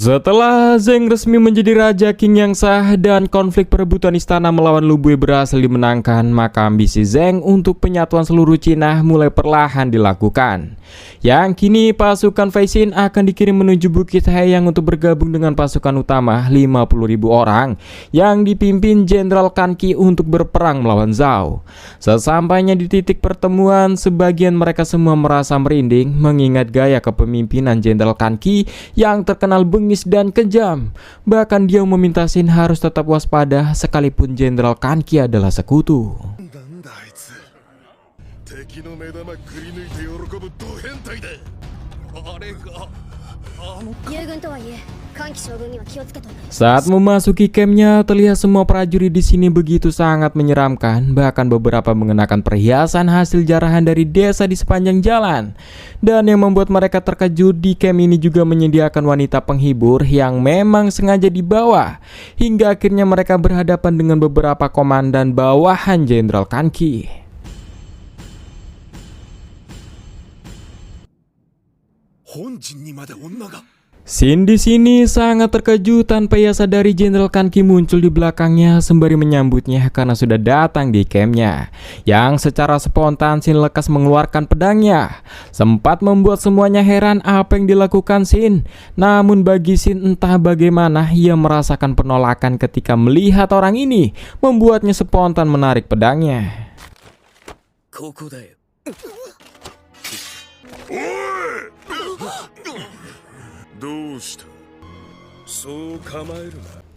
Setelah Zheng resmi menjadi Raja Qing yang sah dan konflik perebutan istana melawan Lu Bui berhasil dimenangkan, maka ambisi Zheng untuk penyatuan seluruh Cina mulai perlahan dilakukan. Yang kini pasukan Fei Xin akan dikirim menuju Bukit Haiyang untuk bergabung dengan pasukan utama 50.000 orang yang dipimpin Jenderal Kan Qi untuk berperang melawan Zhao. Sesampainya di titik pertemuan, sebagian mereka semua merasa merinding mengingat gaya kepemimpinan Jenderal Kan Qi yang terkenal bengis dan kejam. Bahkan dia meminta Xin harus tetap waspada sekalipun Jenderal Kan Qi adalah sekutu. Saat memasuki campnya, terlihat semua prajurit di sini begitu sangat menyeramkan. Bahkan beberapa mengenakan perhiasan hasil jarahan dari desa di sepanjang jalan. Dan yang membuat mereka terkejut, di camp ini juga menyediakan wanita penghibur yang memang sengaja dibawa. Hingga akhirnya mereka berhadapan dengan beberapa komandan bawahan Jenderal Kan Qi. Xin di sini sangat terkejut tanpa ia sadari Jenderal Kan Qi muncul di belakangnya sembari menyambutnya karena sudah datang di campnya. Yang secara spontan Xin lekas mengeluarkan pedangnya. Sempat membuat semuanya heran apa yang dilakukan Xin. Namun bagi Xin entah bagaimana ia merasakan penolakan ketika melihat orang ini, membuatnya spontan menarik pedangnya.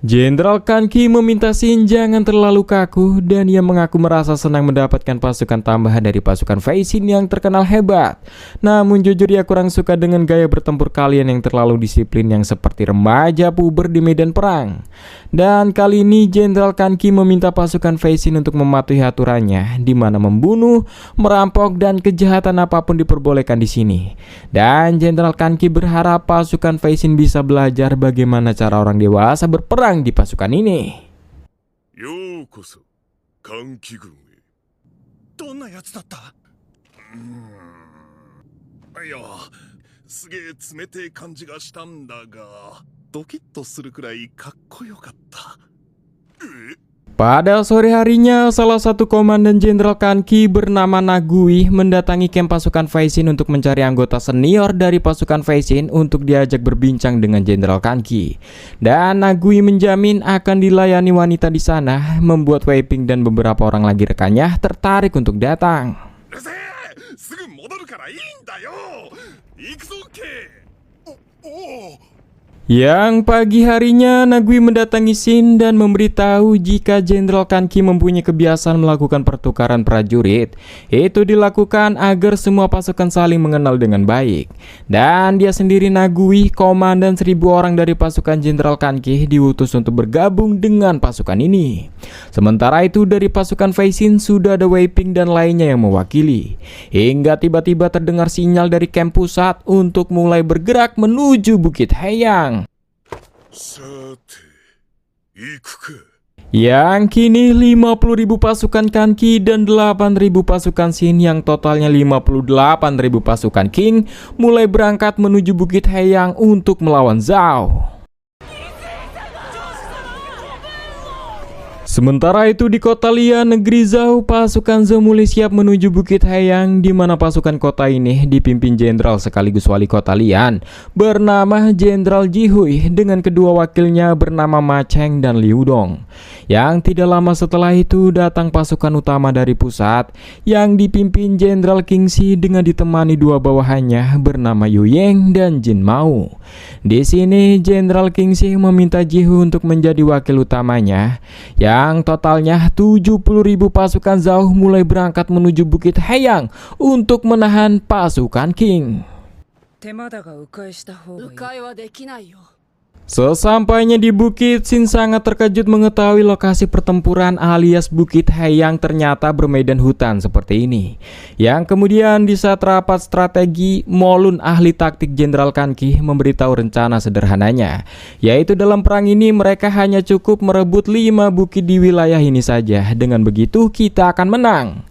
Jenderal Kan Qi meminta Xin jangan terlalu kaku dan ia mengaku merasa senang mendapatkan pasukan tambahan dari pasukan Fei Xin yang terkenal hebat. Namun jujur ia kurang suka dengan gaya bertempur kalian yang terlalu disiplin yang seperti remaja puber di medan perang. Dan kali ini Jenderal Kan Qi meminta pasukan Fei Xin untuk mematuhi aturannya, di mana membunuh, merampok dan kejahatan apapun diperbolehkan di sini. Dan Jenderal Kan Qi berharap pasukan Fei Xin bisa belajar bagaimana cara orang dewasa berperang di pasukan ini. Pada sore harinya, salah satu komandan Jenderal Kan Qi bernama Nagui mendatangi camp pasukan Fei Xin untuk mencari anggota senior dari pasukan Fei Xin untuk diajak berbincang dengan Jenderal Kan Qi. Dan Nagui menjamin akan dilayani wanita di sana, membuat Wei Ping dan beberapa orang lagi rekannya tertarik untuk datang. Yang pagi harinya Nagui mendatangi Xin dan memberitahu jika Jenderal Kan Qi mempunyai kebiasaan melakukan pertukaran prajurit. Itu dilakukan agar semua pasukan saling mengenal dengan baik. Dan dia sendiri Nagui, komandan 1000 orang dari pasukan Jenderal Kan Qi, diutus untuk bergabung dengan pasukan ini. Sementara itu dari pasukan Fei Xin sudah ada Wei Ping dan lainnya yang mewakili. Hingga tiba-tiba terdengar sinyal dari camp pusat untuk mulai bergerak menuju Bukit Haiyang. Yang kini 50.000 pasukan Kan Qi dan 8.000 pasukan Xin yang totalnya 58.000 pasukan Qing mulai berangkat menuju Bukit Haiyang untuk melawan Zhao. Sementara itu di kota Lian, negeri Zhao, pasukan Zhao mulai siap menuju Bukit Haiyang, di mana pasukan kota ini dipimpin jenderal sekaligus wali kota Lian bernama Jenderal Jihui dengan kedua wakilnya bernama Ma Cheng dan Liu Dong. Yang tidak lama setelah itu datang pasukan utama dari pusat yang dipimpin Jenderal Kingxi dengan ditemani dua bawahannya bernama Yu Ying dan Jin Mao. Di sini Jenderal Kingxi meminta Jihui untuk menjadi wakil utamanya. Yang totalnya 70.000 pasukan Zhao mulai berangkat menuju Bukit Haiyang untuk menahan pasukan Qing. Sesampainya di bukit, Xin sangat terkejut mengetahui lokasi pertempuran alias Bukit Haiyang ternyata bermedan hutan seperti ini. Yang kemudian di saat rapat strategi, Molun, ahli taktik Jenderal Kan Qi, memberitahu rencana sederhananya, yaitu dalam perang ini mereka hanya cukup merebut 5 bukit di wilayah ini saja. Dengan begitu kita akan menang.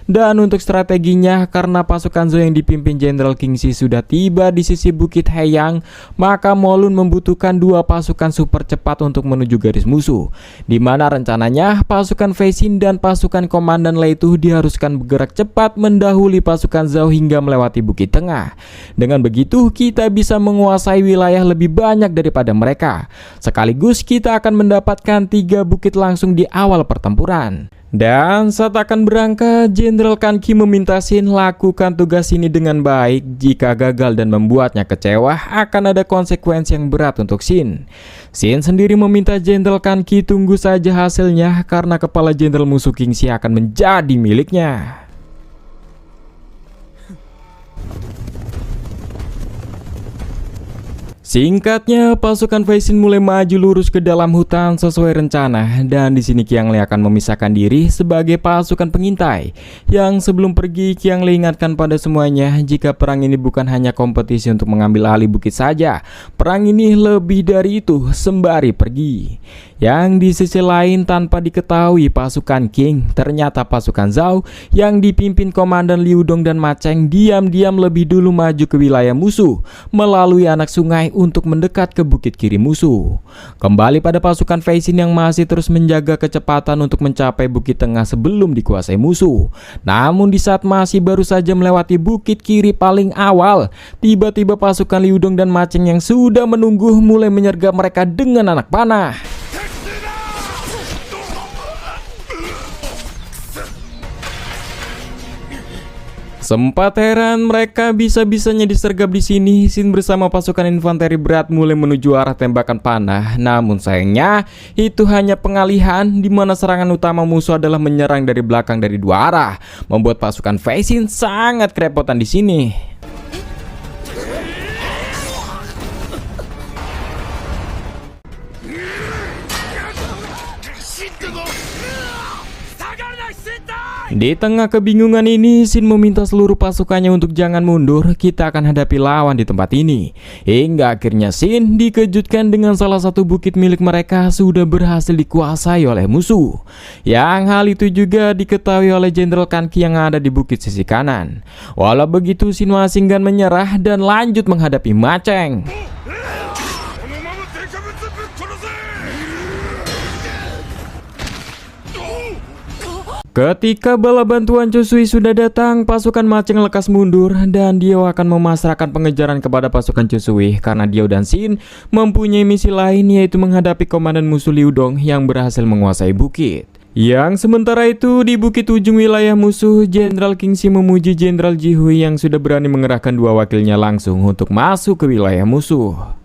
Dan untuk strateginya, karena pasukan Zhou yang dipimpin Jenderal Kingxi sudah tiba di sisi Bukit Heiyang, maka Molun membutuhkan 2 pasukan super cepat untuk menuju garis musuh, di mana rencananya pasukan Fei Xin dan pasukan Komandan Lei Tu diharuskan bergerak cepat mendahului pasukan Zhou hingga melewati Bukit Tengah. Dengan begitu, kita bisa menguasai wilayah lebih banyak daripada mereka. Sekaligus kita akan mendapatkan 3 bukit langsung di awal pertempuran. Dan saat akan berangkat, Jenderal Kan Qi meminta Xin lakukan tugas ini dengan baik. Jika gagal dan membuatnya kecewa, akan ada konsekuensi yang berat untuk Xin. Xin sendiri meminta Jenderal Kan Qi tunggu saja hasilnya, karena kepala jenderal musuh Kingxi akan menjadi miliknya. Singkatnya, pasukan Fei Xin mulai maju lurus ke dalam hutan sesuai rencana, dan di sini Qiang Lei akan memisahkan diri sebagai pasukan pengintai. Yang sebelum pergi, Qiang Lei ingatkan pada semuanya jika perang ini bukan hanya kompetisi untuk mengambil alih bukit saja. Perang ini lebih dari itu, sembari pergi. Yang di sisi lain, tanpa diketahui pasukan Qing, ternyata pasukan Zhao yang dipimpin Komandan Liu Dong dan Ma Cheng diam-diam lebih dulu maju ke wilayah musuh melalui anak sungai untuk mendekat ke bukit kiri musuh. Kembali pada pasukan Fei Xin yang masih terus menjaga kecepatan untuk mencapai bukit tengah sebelum dikuasai musuh. Namun di saat masih baru saja melewati bukit kiri paling awal, tiba-tiba pasukan Liu Dong dan Ma Cheng yang sudah menunggu mulai menyergap mereka dengan anak panah. Sempat heran mereka bisa-bisanya disergap di sini. Xin bersama pasukan infanteri berat mulai menuju arah tembakan panah. Namun sayangnya itu hanya pengalihan, di mana serangan utama musuh adalah menyerang dari belakang dari 2 arah, membuat pasukan Fei Xin sangat kerepotan di sini. Di tengah kebingungan ini, Xin meminta seluruh pasukannya untuk jangan mundur. Kita akan hadapi lawan di tempat ini. Hingga akhirnya Xin dikejutkan dengan salah satu bukit milik mereka sudah berhasil dikuasai oleh musuh. Yang hal itu juga diketahui oleh Jenderal Kan Qi yang ada di bukit sisi kanan. Walau begitu, Xin masih enggan menyerah dan lanjut menghadapi Ma Cheng. Ketika bala bantuan Chusui sudah datang, pasukan Ma Cheng lekas mundur dan dia akan memasrahkan pengejaran kepada pasukan Chusui karena dia dan Xin mempunyai misi lain, yaitu menghadapi komandan musuh Liu Dong yang berhasil menguasai bukit. Yang sementara itu di bukit ujung wilayah musuh, Jenderal Kingxi memuji Jenderal Jihui yang sudah berani mengerahkan 2 wakilnya langsung untuk masuk ke wilayah musuh.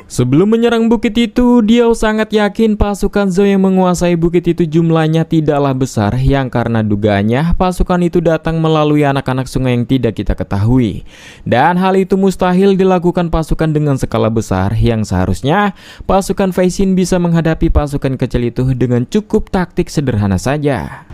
Sebelum menyerang bukit itu, dia sangat yakin pasukan Zhou yang menguasai bukit itu jumlahnya tidaklah besar, yang karena dugaannya pasukan itu datang melalui anak-anak sungai yang tidak kita ketahui. Dan hal itu mustahil dilakukan pasukan dengan skala besar, yang seharusnya pasukan Fei Xin bisa menghadapi pasukan kecil itu dengan cukup taktik sederhana saja.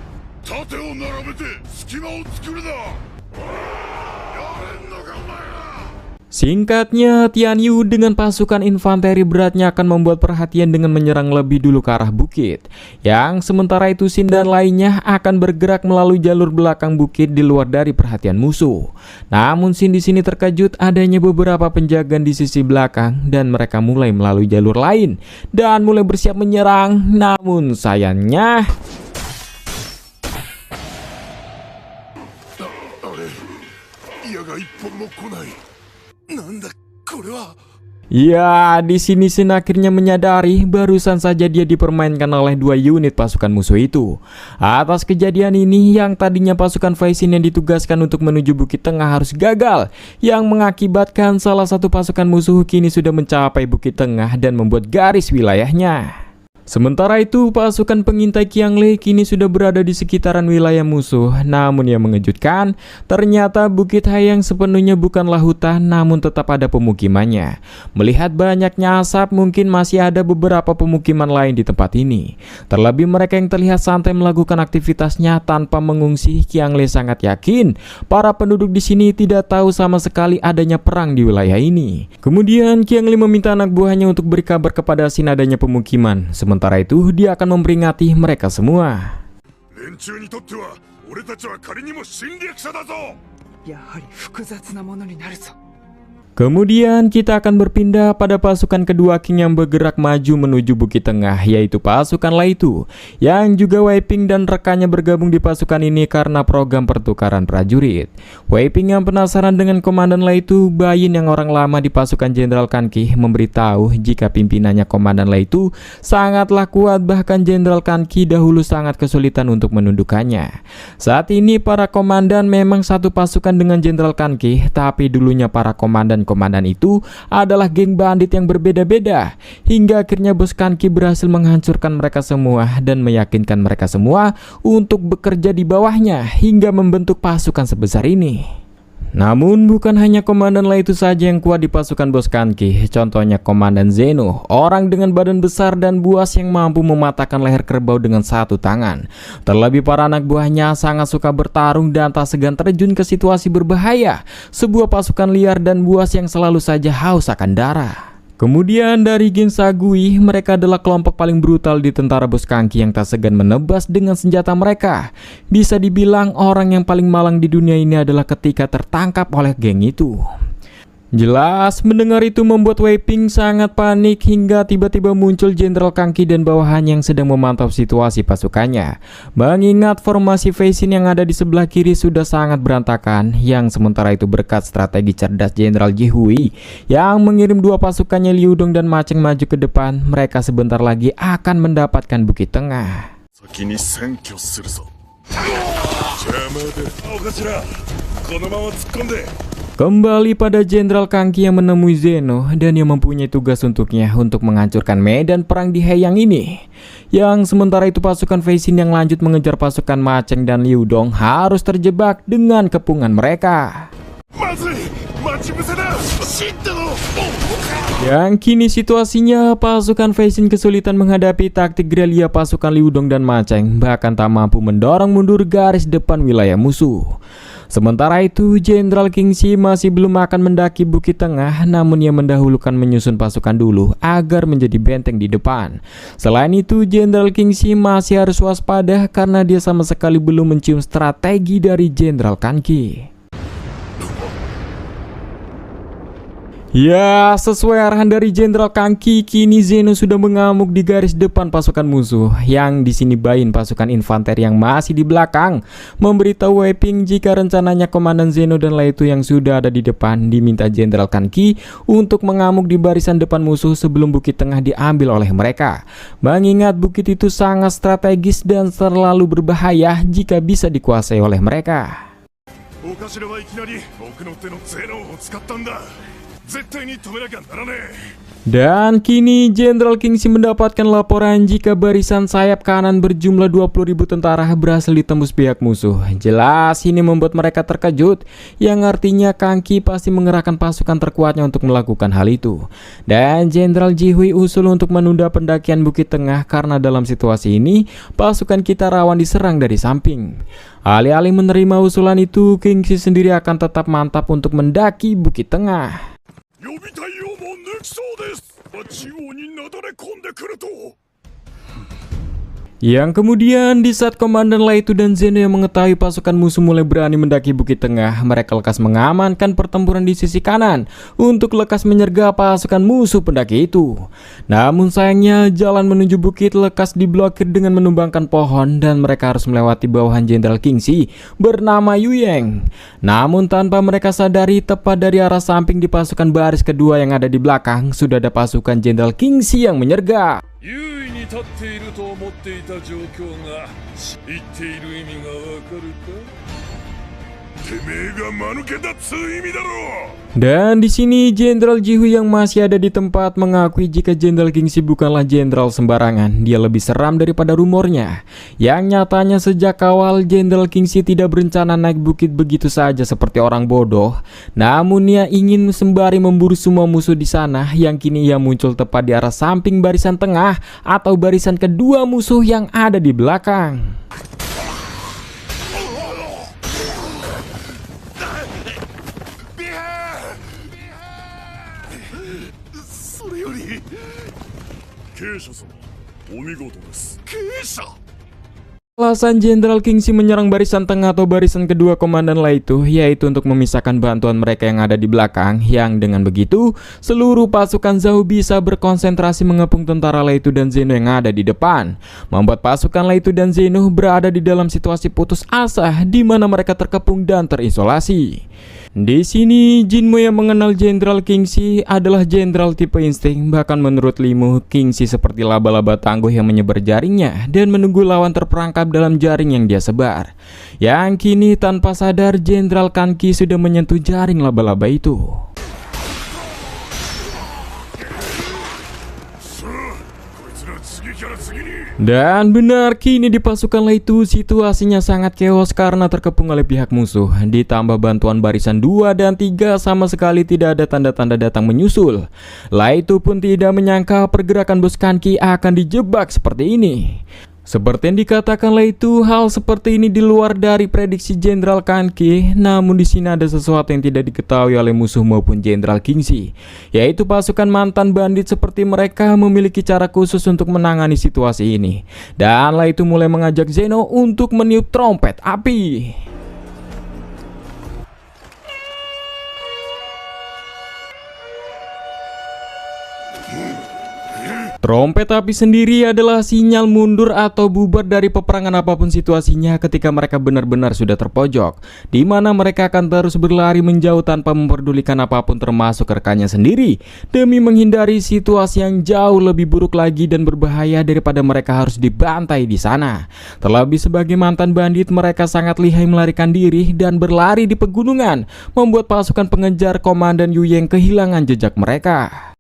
Singkatnya, Tian Yu dengan pasukan infanteri beratnya akan membuat perhatian dengan menyerang lebih dulu ke arah bukit. Yang sementara itu Xin dan lainnya akan bergerak melalui jalur belakang bukit di luar dari perhatian musuh. Namun Xin di sini terkejut adanya beberapa penjagaan di sisi belakang dan mereka mulai melalui jalur lain dan mulai bersiap menyerang. Namun sayangnya ya, di sini Xin akhirnya menyadari barusan saja dia dipermainkan oleh 2 unit pasukan musuh itu. Atas kejadian ini, yang tadinya pasukan Fei Xin yang ditugaskan untuk menuju bukit tengah harus gagal, yang mengakibatkan salah satu pasukan musuh kini sudah mencapai bukit tengah dan membuat garis wilayahnya. Sementara itu, pasukan pengintai Qiangle kini sudah berada di sekitaran wilayah musuh. Namun yang mengejutkan, ternyata Bukit Hayang sepenuhnya bukanlah hutan, namun tetap ada pemukimannya. Melihat banyaknya asap, mungkin masih ada beberapa pemukiman lain di tempat ini. Terlebih mereka yang terlihat santai melakukan aktivitasnya tanpa mengungsi, Qiangle sangat yakin para penduduk di sini tidak tahu sama sekali adanya perang di wilayah ini. Kemudian Qiangle meminta anak buahnya untuk beri kabar kepada Xin adanya pemukiman. Sementara itu, dia akan memperingati mereka semua. Kemudian kita akan berpindah pada pasukan kedua King yang bergerak maju menuju Bukit Tengah, yaitu pasukan Laitu, yang juga Wei Ping dan rekannya bergabung di pasukan ini karena program pertukaran prajurit. Wei Ping yang penasaran dengan komandan Laitu, Bayin yang orang lama di pasukan Jenderal Kan Ki, memberitahu jika pimpinannya komandan Laitu sangatlah kuat, bahkan Jenderal Kan Ki dahulu sangat kesulitan untuk menundukkannya. Saat ini para komandan memang satu pasukan dengan Jenderal Kan Ki, tapi dulunya para komandan itu adalah geng bandit yang berbeda-beda, hingga akhirnya bos Kan Ki berhasil menghancurkan mereka semua dan meyakinkan mereka semua untuk bekerja di bawahnya hingga membentuk pasukan sebesar ini. Namun bukan hanya komandan Laitu saja yang kuat di pasukan bos Kan Ki. Contohnya komandan Zeno, orang dengan badan besar dan buas yang mampu mematahkan leher kerbau dengan satu tangan. Terlebih para anak buahnya sangat suka bertarung dan tak segan terjun ke situasi berbahaya. Sebuah pasukan liar dan buas yang selalu saja haus akan darah. Kemudian dari geng Sagui, mereka adalah kelompok paling brutal di tentara bos Kan Ki yang tak segan menebas dengan senjata mereka. Bisa dibilang orang yang paling malang di dunia ini adalah ketika tertangkap oleh geng itu. Jelas, mendengar itu membuat Wei Ping sangat panik hingga tiba-tiba muncul Jenderal Kan Ki dan bawahannya yang sedang memantau situasi pasukannya. Mengingat formasi Fei Xin yang ada di sebelah kiri sudah sangat berantakan, yang sementara itu berkat strategi cerdas Jenderal Jihui yang mengirim dua pasukannya Liu Dong dan Ma Cheng maju ke depan, mereka sebentar lagi akan mendapatkan Bukit Tengah. Kembali pada Jenderal Kan Ki yang menemui Zeno dan yang mempunyai tugas untuknya untuk menghancurkan medan perang di Haiyang ini. Yang sementara itu pasukan Fei Xin yang lanjut mengejar pasukan Ma Cheng dan Liu Dong harus terjebak dengan kepungan mereka. Yang kini situasinya pasukan Fei Xin kesulitan menghadapi taktik gerilya pasukan Liu Dong dan Ma Cheng, bahkan tak mampu mendorong mundur garis depan wilayah musuh. Sementara itu, Jenderal Kingxi masih belum akan mendaki Bukit Tengah, namun ia mendahulukan menyusun pasukan dulu agar menjadi benteng di depan. Selain itu, Jenderal Kingxi masih harus waspada karena dia sama sekali belum mencium strategi dari Jenderal Kan Ki. Ya, sesuai arahan dari Jenderal Kan Ki, kini Zeno sudah mengamuk di garis depan pasukan musuh. Yang di sini Bayin pasukan infanteri yang masih di belakang memberitahu Wei Ping jika rencananya komandan Zeno dan Laitu yang sudah ada di depan diminta Jenderal Kan Ki untuk mengamuk di barisan depan musuh sebelum Bukit Tengah diambil oleh mereka. Mengingat bukit itu sangat strategis dan terlalu berbahaya jika bisa dikuasai oleh mereka. Dan kini Jenderal Kingxi mendapatkan laporan jika barisan sayap kanan berjumlah 20.000 tentara berhasil ditembus pihak musuh. Jelas ini membuat mereka terkejut, yang artinya Kan Ki pasti mengerahkan pasukan terkuatnya untuk melakukan hal itu. Dan Jenderal Jihui usul untuk menunda pendakian Bukit Tengah karena dalam situasi ini pasukan kita rawan diserang dari samping. Alih-alih menerima usulan itu, Kingxi sendiri akan tetap mantap untuk mendaki Bukit Tengah. Yang kemudian di saat komandan Laitu dan Zeno yang mengetahui pasukan musuh mulai berani mendaki Bukit Tengah, mereka lekas mengamankan pertempuran di sisi kanan untuk lekas menyergap pasukan musuh pendaki itu. Namun sayangnya jalan menuju bukit lekas diblokir dengan menumbangkan pohon dan mereka harus melewati bawahan Jenderal Kingxi bernama Yu Yeng. Namun tanpa mereka sadari, tepat dari arah samping di pasukan baris kedua yang ada di belakang sudah ada pasukan Jenderal Kingxi yang menyergap. Dan di sini Jenderal Jihui yang masih ada di tempat mengakui jika Jenderal Kingxi bukanlah jenderal sembarangan. Dia lebih seram daripada rumornya. Yang nyatanya sejak awal Jenderal Kingxi tidak berencana naik bukit begitu saja seperti orang bodoh. Namun ia ingin sembari memburu semua musuh di sana, yang kini ia muncul tepat di arah samping barisan tengah atau barisan kedua musuh yang ada di belakang. Alasan Jenderal Kingxi menyerang barisan tengah atau barisan kedua komandan Lai itu yaitu untuk memisahkan bantuan mereka yang ada di belakang, yang dengan begitu seluruh pasukan Zhao bisa berkonsentrasi mengepung tentara Lai itu dan Zeno yang ada di depan, membuat pasukan Lai itu dan Zeno berada di dalam situasi putus asa di mana mereka terkepung dan terisolasi. Di sini Jinmo yang mengenal Jenderal Kingxi adalah jenderal tipe insting. Bahkan menurut Limu, Kingxi seperti laba-laba tangguh yang menyebar jaringnya dan menunggu lawan terperangkap dalam jaring yang dia sebar. Yang kini tanpa sadar Jenderal Kanki sudah menyentuh jaring laba-laba itu. Dan benar, kini di pasukan Lai itu situasinya sangat chaos karena terkepung oleh pihak musuh. Ditambah bantuan barisan 2 dan 3 sama sekali tidak ada tanda-tanda datang menyusul. Lai itu pun tidak menyangka pergerakan bos Kanki akan dijebak seperti ini. Seperti yang dikatakan Lai itu, hal seperti ini di luar dari prediksi Jenderal Kanki. Namun di sini ada sesuatu yang tidak diketahui oleh musuh maupun Jenderal Kingxi, yaitu pasukan mantan bandit seperti mereka memiliki cara khusus untuk menangani situasi ini. Dan Lai itu mulai mengajak Zeno untuk meniup trompet api. Trompet api sendiri adalah sinyal mundur atau bubar dari peperangan apapun situasinya ketika mereka benar-benar sudah terpojok, di mana mereka akan terus berlari menjauh tanpa memperdulikan apapun termasuk rekannya sendiri, demi menghindari situasi yang jauh lebih buruk lagi dan berbahaya daripada mereka harus dibantai di sana. Terlebih sebagai mantan bandit, mereka sangat lihai melarikan diri dan berlari di pegunungan, membuat pasukan pengejar Komandan Yu Yeng kehilangan jejak mereka.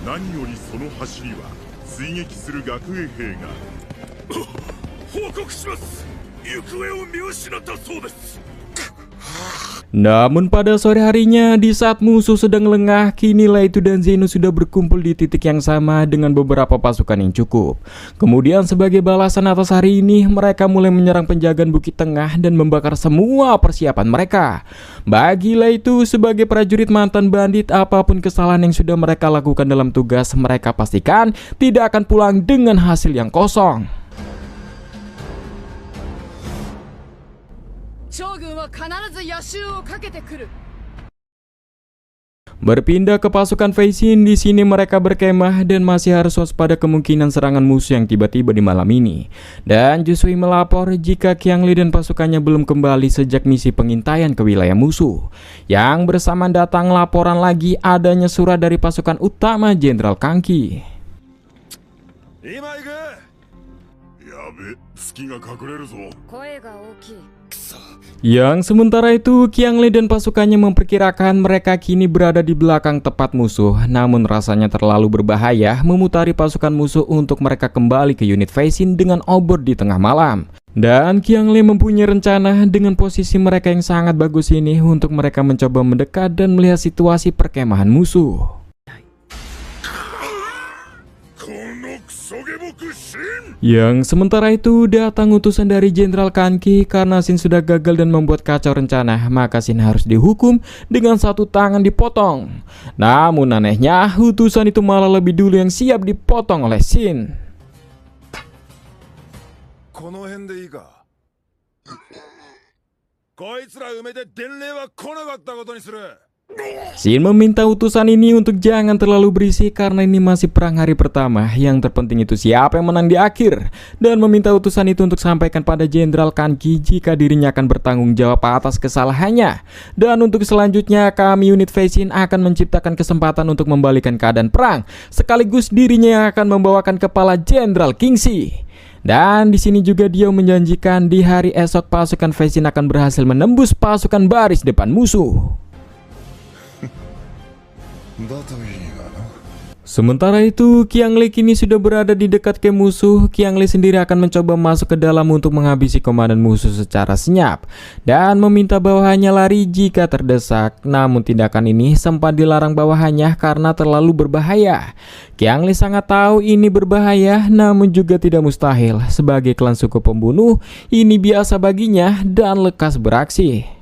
何よりその走りは追撃する学衛兵が報告します。行方を見失ったそうです。 Namun pada sore harinya, di saat musuh sedang lengah, kini Lai itu dan Zeno sudah berkumpul di titik yang sama dengan beberapa pasukan yang cukup. Kemudian sebagai balasan atas hari ini, mereka mulai menyerang penjagaan Bukit Tengah dan membakar semua persiapan mereka. Bagi Lai itu sebagai prajurit mantan bandit, apapun kesalahan yang sudah mereka lakukan dalam tugas, mereka pastikan tidak akan pulang dengan hasil yang kosong. Berpindah ke pasukan Fei Xin, di sini mereka berkemah dan masih harus waspada kemungkinan serangan musuh yang tiba-tiba di malam ini. Dan Jusui melapor jika Qiangli dan pasukannya belum kembali sejak misi pengintaian ke wilayah musuh. Yang bersamaan datang laporan lagi adanya surat dari pasukan utama Jenderal Kanki. Yang sementara itu Qiangli dan pasukannya memperkirakan mereka kini berada di belakang tepat musuh. Namun rasanya terlalu berbahaya memutari pasukan musuh untuk mereka kembali ke unit Fei Xin dengan obor di tengah malam. Dan Qiangli mempunyai rencana dengan posisi mereka yang sangat bagus ini untuk mereka mencoba mendekat dan melihat situasi perkemahan musuh. Yang sementara itu datang utusan dari Jenderal Kanki. Karena Shin sudah gagal dan membuat kacau rencana, maka Shin harus dihukum dengan satu tangan dipotong. Namun anehnya utusan itu malah lebih dulu yang siap dipotong oleh Shin. Shin meminta utusan ini untuk jangan terlalu berisik karena ini masih perang hari pertama. Yang terpenting itu siapa yang menang di akhir. Dan meminta utusan itu untuk sampaikan pada Jenderal Kanki jika dirinya akan bertanggung jawab atas kesalahannya. Dan untuk selanjutnya kami unit Fei Xin akan menciptakan kesempatan untuk membalikan keadaan perang, sekaligus dirinya yang akan membawakan kepala Jenderal Kingxi. Dan di sini juga dia menjanjikan di hari esok pasukan Fei Xin akan berhasil menembus pasukan baris depan musuh. Sementara itu, Qianglei kini sudah berada di dekat camp musuh. Qianglei sendiri akan mencoba masuk ke dalam untuk menghabisi komandan musuh secara senyap dan meminta bawahannya lari jika terdesak. Namun tindakan ini sempat dilarang bawahannya karena terlalu berbahaya. Qianglei sangat tahu ini berbahaya, namun juga tidak mustahil. Sebagai klan suku pembunuh, ini biasa baginya dan lekas beraksi.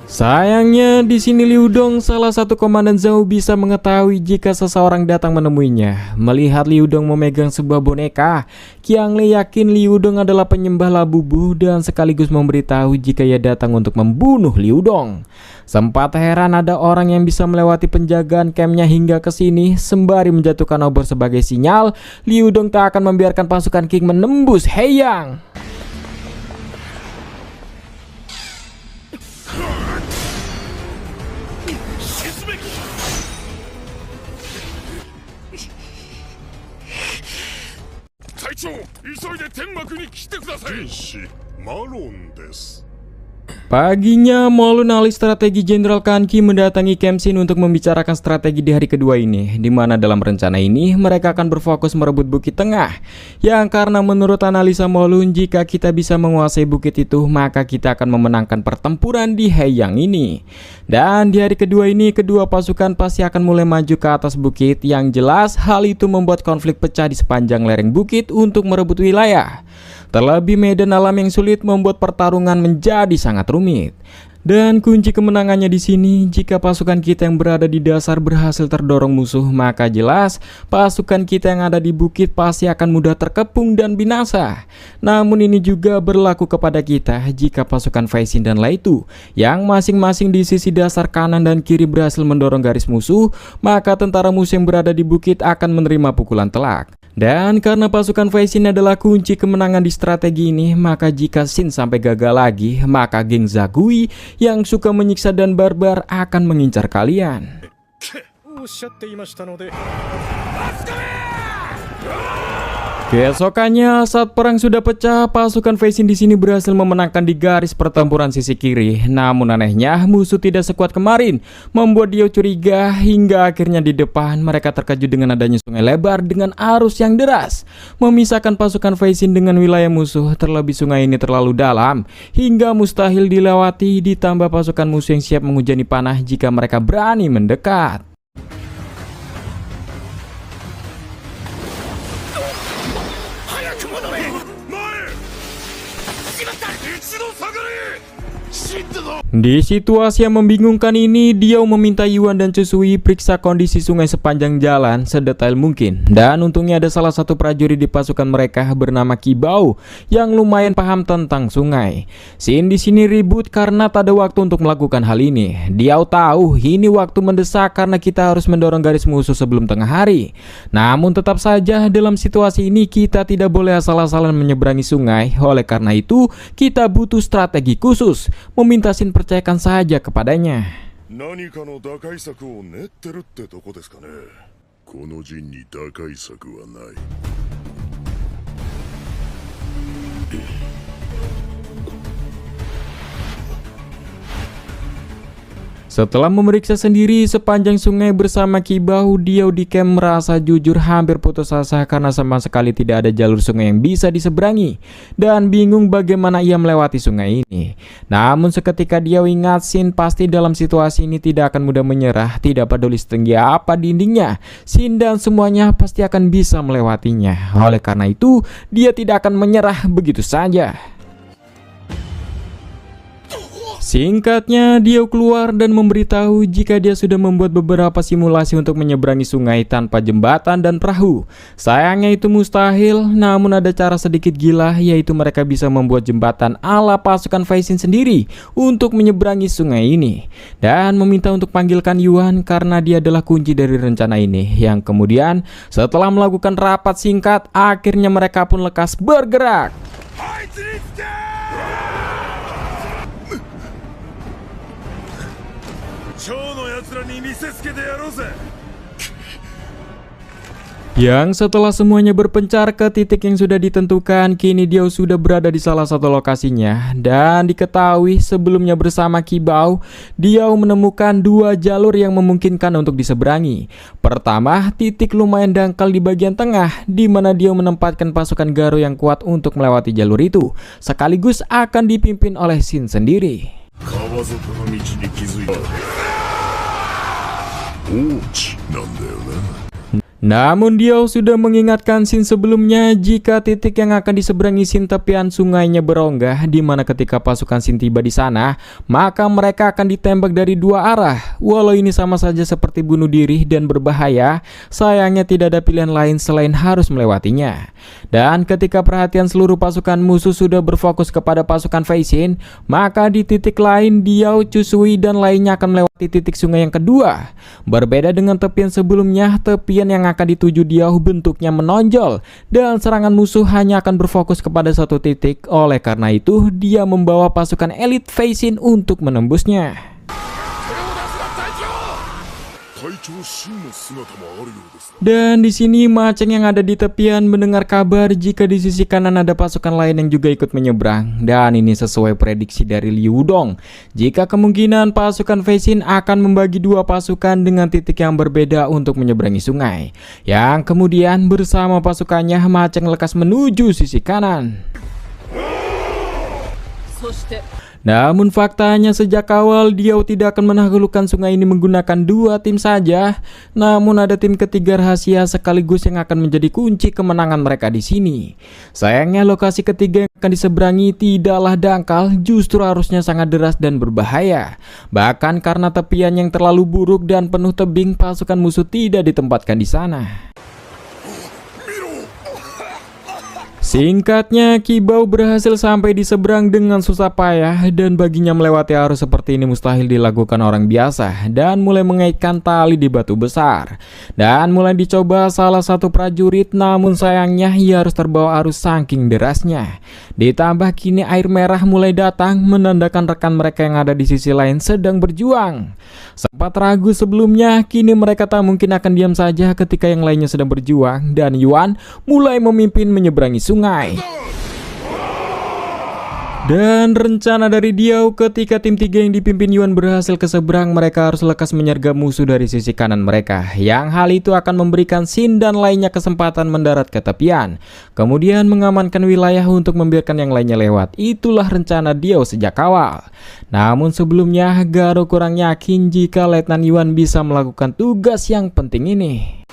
Sayangnya di sini Liu Dong, salah satu komandan Zhao, bisa mengetahui jika seseorang datang menemuinya. Melihat Liu Dong memegang sebuah boneka, Qianglei yakin Liu Dong adalah penyembah Labubu dan sekaligus memberitahu jika ia datang untuk membunuh Liu Dong. Sempat heran ada orang yang bisa melewati penjagaan campnya hingga ke sini. Sembari menjatuhkan obor sebagai sinyal, Liu Dong tak akan membiarkan pasukan Qing menembus Heiyang. Paginya, Molun ahli strategi Jenderal Kanki mendatangi Camp Xin untuk membicarakan strategi di hari kedua ini, di mana dalam rencana ini mereka akan berfokus merebut Bukit Tengah, yang karena menurut analisa Molun, jika kita bisa menguasai bukit itu, maka kita akan memenangkan pertempuran di Heiyang ini. Dan di hari kedua ini, kedua pasukan pasti akan mulai maju ke atas bukit. Yang jelas, hal itu membuat konflik pecah di sepanjang lereng bukit untuk merebut wilayah. Terlebih medan alam yang sulit membuat pertarungan menjadi sangat rumit. Dan kunci kemenangannya di sini, jika pasukan kita yang berada di dasar berhasil terdorong musuh, maka jelas pasukan kita yang ada di bukit pasti akan mudah terkepung dan binasa. Namun ini juga berlaku kepada kita jika pasukan Fei Xin dan Lai Tu yang masing-masing di sisi dasar kanan dan kiri berhasil mendorong garis musuh, maka tentara musuh yang berada di bukit akan menerima pukulan telak. Dan karena pasukan Fei Xin adalah kunci kemenangan di strategi ini, maka jika Xin sampai gagal lagi, maka geng Zagui yang suka menyiksa dan barbar akan mengincar kalian. Keesokannya, saat perang sudah pecah, pasukan Fei Xin di sini berhasil memenangkan di garis pertempuran sisi kiri. Namun anehnya, musuh tidak sekuat kemarin, membuat dia curiga hingga akhirnya di depan mereka terkejut dengan adanya sungai lebar dengan arus yang deras, memisahkan pasukan Fei Xin dengan wilayah musuh. Terlebih sungai ini terlalu dalam hingga mustahil dilewati, ditambah pasukan musuh yang siap menghujani panah jika mereka berani mendekat. Di situasi yang membingungkan ini, Diao meminta Yuan dan Chusui periksa kondisi sungai sepanjang jalan sedetail mungkin. Dan untungnya ada salah satu prajurit di pasukan mereka bernama Qibao yang lumayan paham tentang sungai. Xin di sini ribut karena tak ada waktu untuk melakukan hal ini. Diao tahu ini waktu mendesak karena kita harus mendorong garis musuh sebelum tengah hari. Namun tetap saja dalam situasi ini kita tidak boleh asal-asalan menyeberangi sungai. Oleh karena itu kita butuh strategi khusus. Meminta Xin percayakan saja kepadanya. Setelah memeriksa sendiri sepanjang sungai bersama Qibao, Diao di camp merasa jujur hampir putus asa karena sama sekali tidak ada jalur sungai yang bisa diseberangi dan bingung bagaimana ia melewati sungai ini. Namun seketika Diao ingat Xin pasti dalam situasi ini tidak akan mudah menyerah, tidak peduli setinggi apa dindingnya, Xin dan semuanya pasti akan bisa melewatinya. Oleh karena itu, dia tidak akan menyerah begitu saja. Singkatnya, Diao keluar dan memberitahu jika dia sudah membuat beberapa simulasi untuk menyeberangi sungai tanpa jembatan dan perahu. Sayangnya itu mustahil, namun ada cara sedikit gila, yaitu mereka bisa membuat jembatan ala pasukan Fei Xin sendiri untuk menyeberangi sungai ini. Dan meminta untuk panggilkan Yuan karena dia adalah kunci dari rencana ini. Yang kemudian setelah melakukan rapat singkat, akhirnya mereka pun lekas bergerak. 蝶の奴らに見せつけてやろうぜ。 Yang setelah semuanya berpencar ke titik yang sudah ditentukan, kini dia sudah berada di salah satu lokasinya. Dan diketahui sebelumnya bersama Kibao, dia menemukan dua jalur yang memungkinkan untuk diseberangi. Pertama, titik lumayan dangkal di bagian tengah, di mana dia menempatkan pasukan Garo yang kuat untuk melewati jalur itu, sekaligus akan dipimpin oleh Shin sendiri. 川底の道に気づいた。王地なんだよな。 Namun dia sudah mengingatkan Shin sebelumnya jika titik yang akan diseberangi Shin tepian sungainya berongga, di mana ketika pasukan Shin tiba di sana, maka mereka akan ditembak dari dua arah. Walau ini sama saja seperti bunuh diri dan berbahaya, sayangnya tidak ada pilihan lain selain harus melewatinya. Dan ketika perhatian seluruh pasukan musuh sudah berfokus kepada pasukan Fei Xin, maka di titik lain Diao, Chusui dan lainnya akan melewati titik sungai yang kedua. Berbeda dengan tepian sebelumnya, tepian yang akan dituju Diao bentuknya menonjol dan serangan musuh hanya akan berfokus kepada satu titik. Oleh karena itu, dia membawa pasukan elit Fei Xin untuk menembusnya. Dan di sini Maceng yang ada di tepian mendengar kabar jika di sisi kanan ada pasukan lain yang juga ikut menyeberang. Dan ini sesuai prediksi dari Liu Dong, jika kemungkinan pasukan Fei Xin akan membagi dua pasukan dengan titik yang berbeda untuk menyeberangi sungai. Yang kemudian bersama pasukannya Maceng lekas menuju sisi kanan. Namun faktanya sejak awal Diao tidak akan menaklukkan sungai ini menggunakan dua tim saja. Namun ada tim ketiga rahasia sekaligus yang akan menjadi kunci kemenangan mereka di sini. Sayangnya lokasi ketiga yang akan diseberangi tidaklah dangkal, justru arusnya sangat deras dan berbahaya. Bahkan karena tepian yang terlalu buruk dan penuh tebing, pasukan musuh tidak ditempatkan di sana. Singkatnya, Kibao berhasil sampai di seberang dengan susah payah, dan baginya melewati arus seperti ini mustahil dilakukan orang biasa, dan mulai mengaitkan tali di batu besar. Dan mulai dicoba salah satu prajurit, namun sayangnya ia harus terbawa arus saking derasnya. Ditambah kini air merah mulai datang, menandakan rekan mereka yang ada di sisi lain sedang berjuang. Sempat ragu sebelumnya, kini mereka tak mungkin akan diam saja ketika yang lainnya sedang berjuang, dan Yuan mulai memimpin menyeberangi sungai. Dan rencana dari Diao ketika tim 3 yang dipimpin Yuan berhasil ke seberang, mereka harus lekas menyergap musuh dari sisi kanan mereka, yang hal itu akan memberikan Shin dan lainnya kesempatan mendarat ke tepian, kemudian mengamankan wilayah untuk membiarkan yang lainnya lewat. Itulah rencana Diao sejak awal. Namun sebelumnya Garo kurang yakin jika Letnan Yuan bisa melakukan tugas yang penting ini.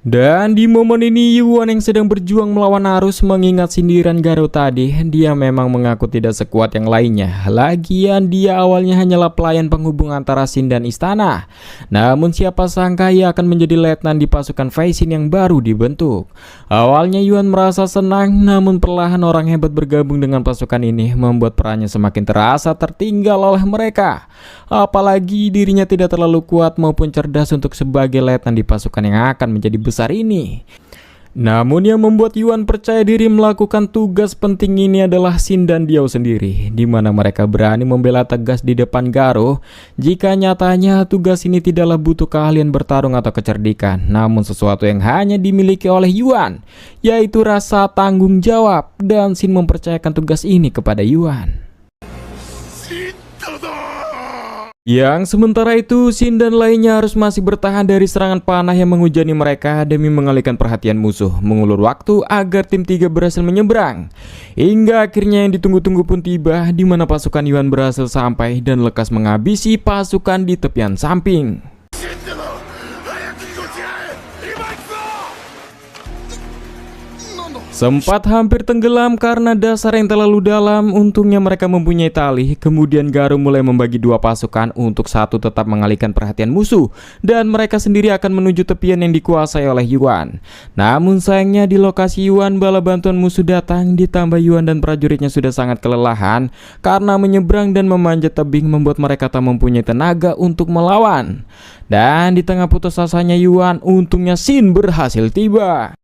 Dan di momen ini Yuan yang sedang berjuang melawan arus mengingat sindiran Garo tadi. Dia memang mengaku tidak sekuat yang lainnya. Lagian dia awalnya hanyalah pelayan penghubung antara Shin dan istana. Namun siapa sangka ia akan menjadi letnan di pasukan Fei Xin yang baru dibentuk. Awalnya Yuan merasa senang, namun perlahan orang hebat bergabung dengan pasukan ini membuat perannya semakin terasa tertinggal oleh mereka. Apalagi dirinya tidak terlalu kuat maupun cerdas untuk sebagai letnan di pasukan yang akan menjadi besar ini. Namun yang membuat Yuan percaya diri melakukan tugas penting ini adalah Shin dan Diao sendiri, di mana mereka berani membela tegas di depan Garo jika nyatanya tugas ini tidaklah butuh keahlian bertarung atau kecerdikan, namun sesuatu yang hanya dimiliki oleh Yuan, yaitu rasa tanggung jawab, dan Shin mempercayakan tugas ini kepada Yuan. Yang sementara itu Shin dan lainnya harus masih bertahan dari serangan panah yang menghujani mereka demi mengalihkan perhatian musuh, mengulur waktu agar tim 3 berhasil menyeberang. Hingga akhirnya yang ditunggu-tunggu pun tiba, di mana pasukan Yuan berhasil sampai dan lekas menghabisi pasukan di tepian samping. Sempat hampir tenggelam karena dasar yang terlalu dalam, untungnya mereka mempunyai tali. Kemudian Garo mulai membagi dua pasukan untuk satu tetap mengalihkan perhatian musuh, dan mereka sendiri akan menuju tepian yang dikuasai oleh Yuan. Namun sayangnya di lokasi Yuan, bala bantuan musuh datang, ditambah Yuan dan prajuritnya sudah sangat kelelahan karena menyeberang dan memanjat tebing, membuat mereka tak mempunyai tenaga untuk melawan. Dan di tengah putus asanya Yuan, untungnya Shin berhasil tiba.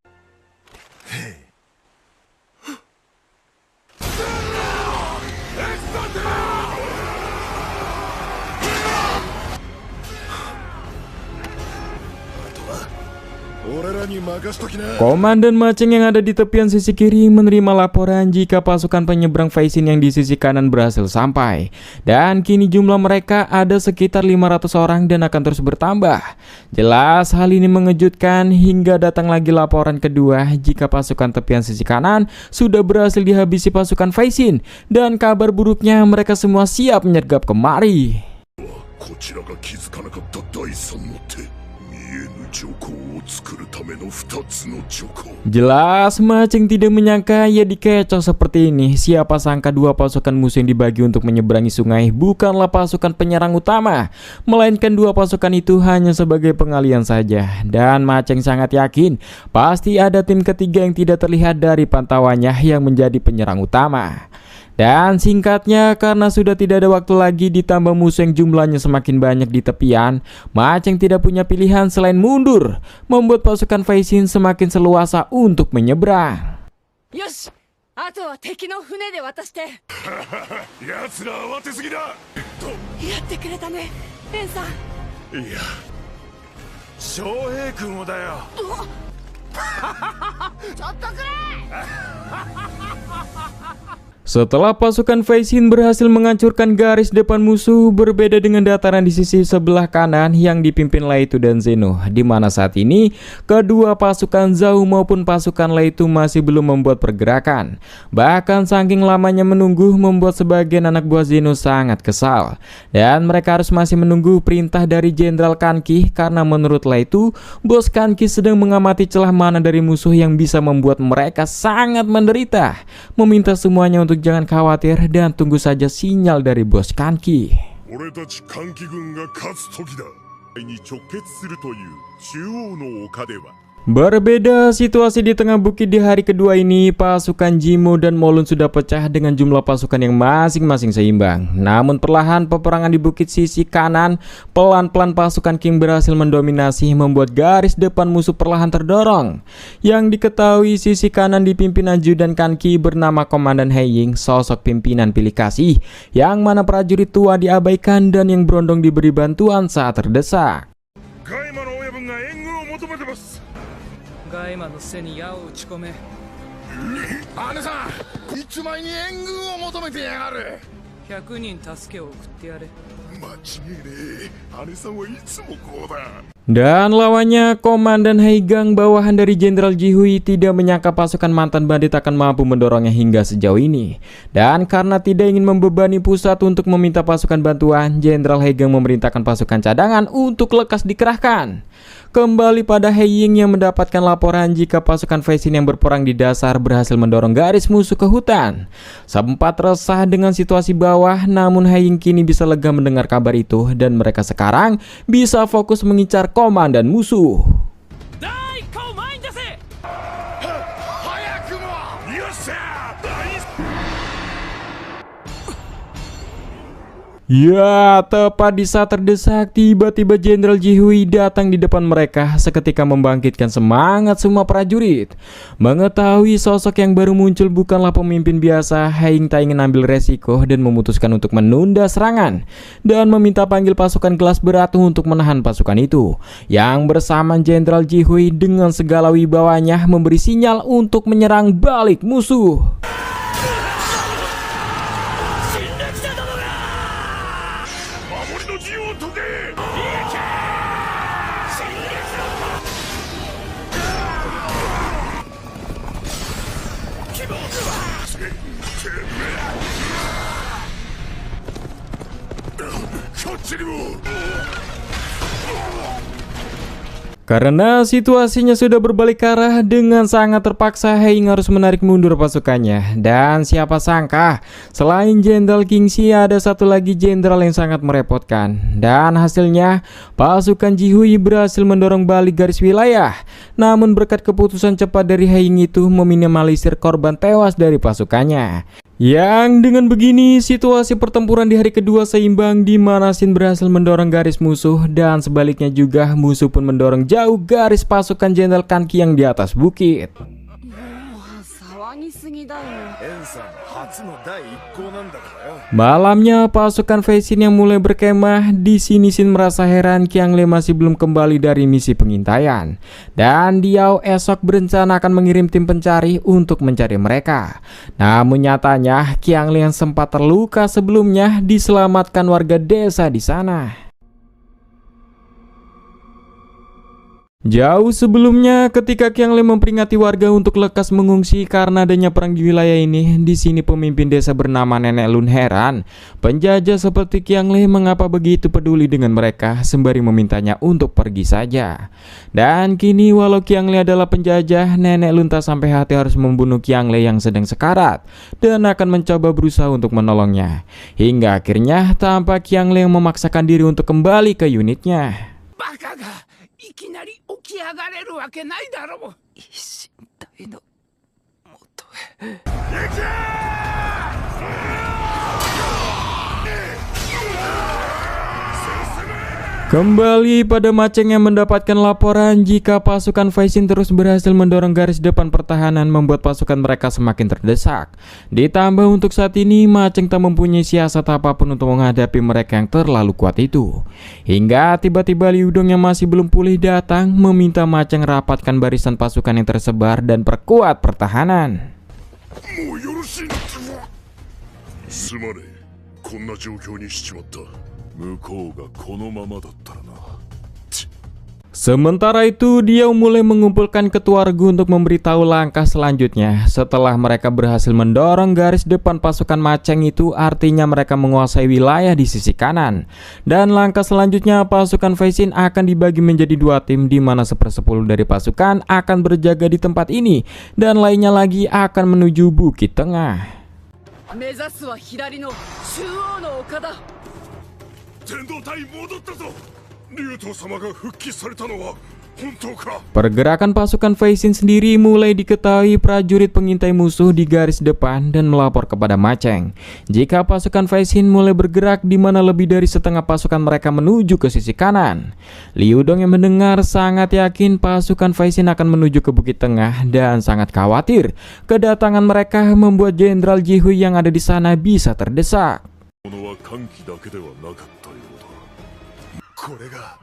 Komandan Maceng yang ada di tepian sisi kiri menerima laporan jika pasukan penyeberang Faisin yang di sisi kanan berhasil sampai. Dan kini jumlah mereka ada sekitar 500 orang dan akan terus bertambah. Jelas hal ini mengejutkan hingga datang lagi laporan kedua jika pasukan tepian sisi kanan sudah berhasil dihabisi pasukan Faisin. Dan kabar buruknya mereka semua siap menyergap kemari. Jelas Maceng tidak menyangka ia dikecoh seperti ini. Siapa sangka dua pasukan musuh yang dibagi untuk menyeberangi sungai bukanlah pasukan penyerang utama, melainkan dua pasukan itu hanya sebagai pengalian saja. Dan Maceng sangat yakin pasti ada tim ketiga yang tidak terlihat dari pantauannya yang menjadi penyerang utama. Dan singkatnya, karena sudah tidak ada waktu lagi ditambah musuh yang jumlahnya semakin banyak di tepian, Maceng tidak punya pilihan selain mundur, membuat pasukan Faisin semakin seluasa untuk menyeberang. Yosh, ato wa teki no fune de watashite. Yatsura awate sugida. Yatte kureta ne, Ren-san. Iya. Shohei-kun wo da yo. Chotto kure! Setelah pasukan Faisin berhasil menghancurkan garis depan musuh, berbeda dengan dataran di sisi sebelah kanan yang dipimpin Leitu dan Zeno, di mana saat ini kedua pasukan Zhao maupun pasukan Leitu masih belum membuat pergerakan. Bahkan saking lamanya menunggu membuat sebagian anak buah Zeno sangat kesal, dan mereka harus masih menunggu perintah dari Jenderal Kanki karena menurut Leitu, bos Kanki sedang mengamati celah mana dari musuh yang bisa membuat mereka sangat menderita, meminta semuanya untuk jangan khawatir dan tunggu saja sinyal dari bos Kanki. Berbeda situasi di tengah bukit di hari kedua ini, pasukan Jimo dan Molun sudah pecah dengan jumlah pasukan yang masing-masing seimbang. Namun perlahan peperangan di bukit sisi kanan, pelan-pelan pasukan King berhasil mendominasi, membuat garis depan musuh perlahan terdorong. Yang diketahui sisi kanan dipimpin ajudan Kanki bernama Komandan Heiying, sosok pimpinan pilih kasih, yang mana prajurit tua diabaikan dan yang berondong diberi bantuan saat terdesak. Dan lawannya Komandan Heigang bawahan dari Jenderal Jihui tidak menyangka pasukan mantan bandit akan mampu mendorongnya hingga sejauh ini. Dan karena tidak ingin membebani pusat untuk meminta pasukan bantuan, Jenderal Heigang memerintahkan pasukan cadangan untuk lekas dikerahkan. Kembali pada Heiying yang mendapatkan laporan jika pasukan Faisin yang berperang di dasar berhasil mendorong garis musuh ke hutan. Sempat resah dengan situasi bawah, namun Heiying kini bisa lega mendengar kabar itu dan mereka sekarang bisa fokus mengincar komandan musuh. Ya, tepat di saat terdesak, tiba-tiba Jenderal Jihui datang di depan mereka, seketika membangkitkan semangat semua prajurit. Mengetahui sosok yang baru muncul bukanlah pemimpin biasa, Heiying tak ingin ambil resiko dan memutuskan untuk menunda serangan dan meminta panggil pasukan kelas berat untuk menahan pasukan itu. Yang bersama Jenderal Jihui dengan segala wibawanya memberi sinyal untuk menyerang balik musuh. Karena situasinya sudah berbalik arah, dengan sangat terpaksa Heiying harus menarik mundur pasukannya. Dan siapa sangka, selain Jenderal Kingxi ada satu lagi jenderal yang sangat merepotkan. Dan hasilnya, pasukan Jihui berhasil mendorong balik garis wilayah. Namun berkat keputusan cepat dari Heiying itu meminimalisir korban tewas dari pasukannya. Yang dengan begini situasi pertempuran di hari kedua seimbang, di mana Shin berhasil mendorong garis musuh dan sebaliknya juga musuh pun mendorong jauh garis pasukan Jenderal Kanki yang di atas bukit. ぎすぎだよ。エンさん初の第一行なんだからよ。Malamnya pasukan Fei Xin yang mulai berkemah. Di sini Xin merasa heran Qiangle masih belum kembali dari misi pengintaian. Dan Diao esok berencana akan mengirim tim pencari untuk mencari mereka. Namun nyatanya Qiangle yang sempat terluka sebelumnya diselamatkan warga desa di sana. Jauh sebelumnya, ketika Qiangle memperingati warga untuk lekas mengungsi karena adanya perang di wilayah ini, di sini pemimpin desa bernama Nenek Lun heran. Penjajah seperti Qiangle mengapa begitu peduli dengan mereka sembari memintanya untuk pergi saja. Dan kini walau Qiangle adalah penjajah, Nenek Lun tak sampai hati harus membunuh Qiangle yang sedang sekarat dan akan mencoba berusaha untuk menolongnya. Hingga akhirnya tampak Qiangle yang memaksakan diri untuk kembali ke unitnya. バカがいきなり起き上がれるわけないだろう。一身体の元へ。 Kembali pada Maceng yang mendapatkan laporan jika pasukan Fei Xin terus berhasil mendorong garis depan pertahanan membuat pasukan mereka semakin terdesak. Ditambah untuk saat ini Maceng tak mempunyai siasat apapun untuk menghadapi mereka yang terlalu kuat itu. Hingga tiba-tiba Liu Dong yang masih belum pulih datang meminta Maceng rapatkan barisan pasukan yang tersebar dan perkuat pertahanan. もうよろしいなってもすまねえ、こんな状況にしちまった。向こうがこのままだったらな。 Sementara itu dia mulai mengumpulkan ketua regu untuk memberitahu langkah selanjutnya. Setelah mereka berhasil mendorong garis depan pasukan Maceng itu, artinya mereka menguasai wilayah di sisi kanan. Dan langkah selanjutnya pasukan Fei Xin akan dibagi menjadi dua tim, di mana 1/10 dari pasukan akan berjaga di tempat ini dan lainnya lagi akan menuju Bukit Tengah. 目指すは左の中央の丘だ。 天道隊戻ったぞ。竜頭様が復帰されたのは本当か。 Pergerakan pasukan Fei Xin sendiri mulai diketahui prajurit pengintai musuh di garis depan dan melapor kepada Maceng jika pasukan Fei Xin mulai bergerak, di mana lebih dari setengah pasukan mereka menuju ke sisi kanan. Liu Dong yang mendengar sangat yakin pasukan Fei Xin akan menuju ke Bukit Tengah dan sangat khawatir kedatangan mereka membuat Jenderal Jihui yang ada di sana bisa terdesak. このは歓喜だけではなかったようだ。これが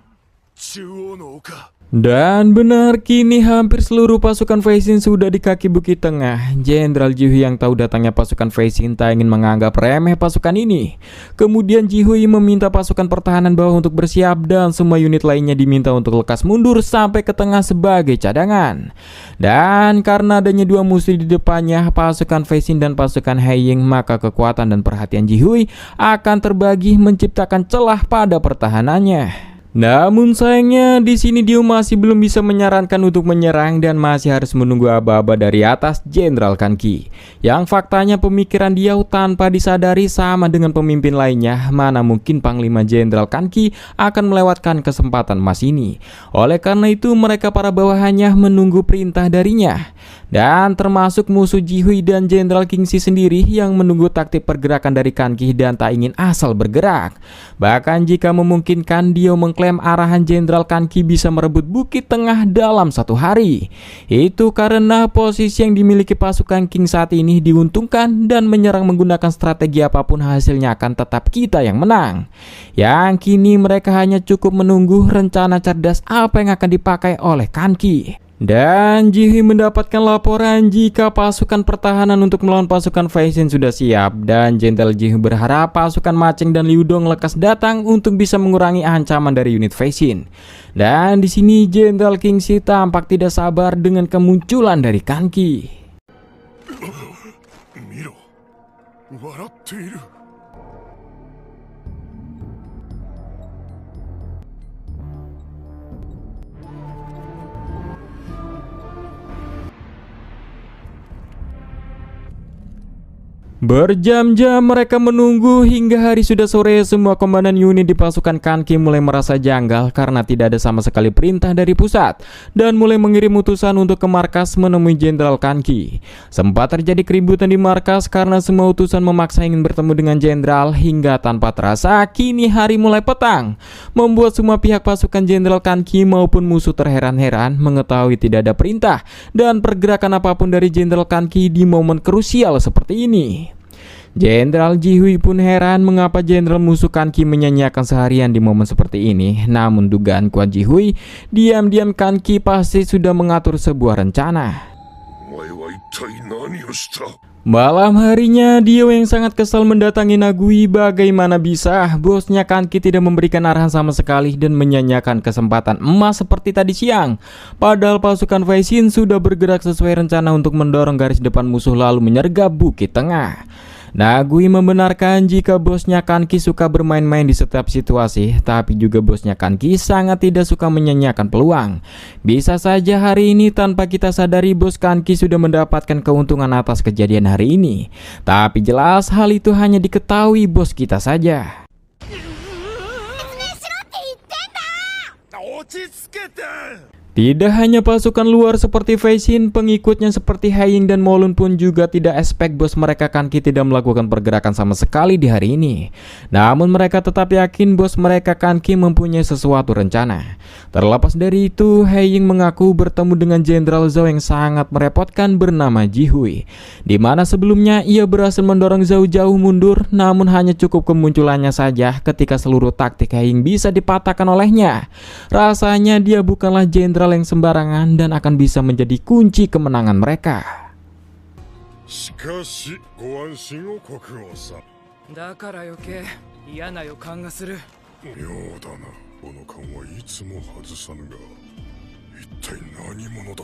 中央の丘。 Dan benar, kini hampir seluruh pasukan Fei Xin sudah di kaki Bukit Tengah. Jenderal Jihui yang tahu datangnya pasukan Fei Xin tak ingin menganggap remeh pasukan ini. Kemudian Jihui meminta pasukan pertahanan bawah untuk bersiap dan semua unit lainnya diminta untuk lekas mundur sampai ke tengah sebagai cadangan. Dan karena adanya dua musuh di depannya, pasukan Fei Xin dan pasukan He Ying, maka kekuatan dan perhatian Jihui akan terbagi menciptakan celah pada pertahanannya. Namun sayangnya di sini dia masih belum bisa menyarankan untuk menyerang dan masih harus menunggu aba-aba dari atas Jenderal Kan Qi. Yang faktanya pemikiran dia tanpa disadari sama dengan pemimpin lainnya, mana mungkin Panglima Jenderal Kan Qi akan melewatkan kesempatan emas ini. Oleh karena itu mereka para bawahannya menunggu perintah darinya. Dan termasuk musuh Jihui dan Jenderal Kingxi sendiri yang menunggu taktik pergerakan dari Kan Qi dan tak ingin asal bergerak. Bahkan jika memungkinkan dia mengklaim arahan Jenderal Kan Qi bisa merebut Bukit Tengah dalam 1 hari. Itu karena posisi yang dimiliki pasukan Qing saat ini diuntungkan dan menyerang menggunakan strategi apapun hasilnya akan tetap kita yang menang. Yang kini mereka hanya cukup menunggu rencana cerdas apa yang akan dipakai oleh Kan Qi. Dan Jihui mendapatkan laporan jika pasukan pertahanan untuk melawan pasukan Fei Xin sudah siap, dan Jenderal Jihui berharap pasukan Maceng dan Liu Dong lekas datang untuk bisa mengurangi ancaman dari unit Fei Xin. Dan di sini Jenderal Kingxi tampak tidak sabar dengan kemunculan dari Kan Qi. 見ろ、笑っている。Berjam-jam mereka menunggu hingga hari sudah sore. Semua komandan unit di pasukan Kanki mulai merasa janggal karena tidak ada sama sekali perintah dari pusat dan mulai mengirim utusan untuk ke markas menemui Jenderal Kanki. Sempat terjadi keributan di markas karena semua utusan memaksa ingin bertemu dengan jenderal hingga tanpa terasa kini hari mulai petang, membuat semua pihak pasukan Jenderal Kanki maupun musuh terheran-heran mengetahui tidak ada perintah dan pergerakan apapun dari Jenderal Kanki di momen krusial seperti ini. Jenderal Jihui pun heran mengapa jenderal musuh Kanki menyanyiakan seharian di momen seperti ini. Namun dugaan kuat Jihui, diam-diam Kanki pasti sudah mengatur sebuah rencana. Malam harinya, Dio yang sangat kesal mendatangi Nagui. Bagaimana bisa bosnya Kanki tidak memberikan arahan sama sekali dan menyanyiakan kesempatan emas seperti tadi siang. Padahal pasukan Faisin sudah bergerak sesuai rencana untuk mendorong garis depan musuh lalu menyergap Bukit Tengah. Nagui membenarkan jika bosnya Kanki suka bermain-main di setiap situasi, tapi juga bosnya Kanki sangat tidak suka menyanyiakan peluang. Bisa saja hari ini tanpa kita sadari bos Kanki sudah mendapatkan keuntungan atas kejadian hari ini. Tapi jelas hal itu hanya diketahui bos kita saja. Tidak hanya pasukan luar seperti Faisin, pengikutnya seperti Haiying dan Molun pun juga tidak expect bos mereka Kanki tidak melakukan pergerakan sama sekali di hari ini. Namun mereka tetap yakin bos mereka Kanki mempunyai sesuatu rencana. Terlepas dari itu, Haiying mengaku bertemu dengan Jenderal Zhao yang sangat merepotkan bernama Jihui, di mana sebelumnya ia berhasil mendorong Zhao jauh mundur, namun hanya cukup kemunculannya saja ketika seluruh taktik Haiying bisa dipatahkan olehnya. Rasanya dia bukanlah jenderal yang sembarangan dan akan bisa menjadi kunci kemenangan mereka. しかしご安心を国王さん。だから余計嫌な予感がする。妙だな。この勘はいつも外さぬが、一体何者だ。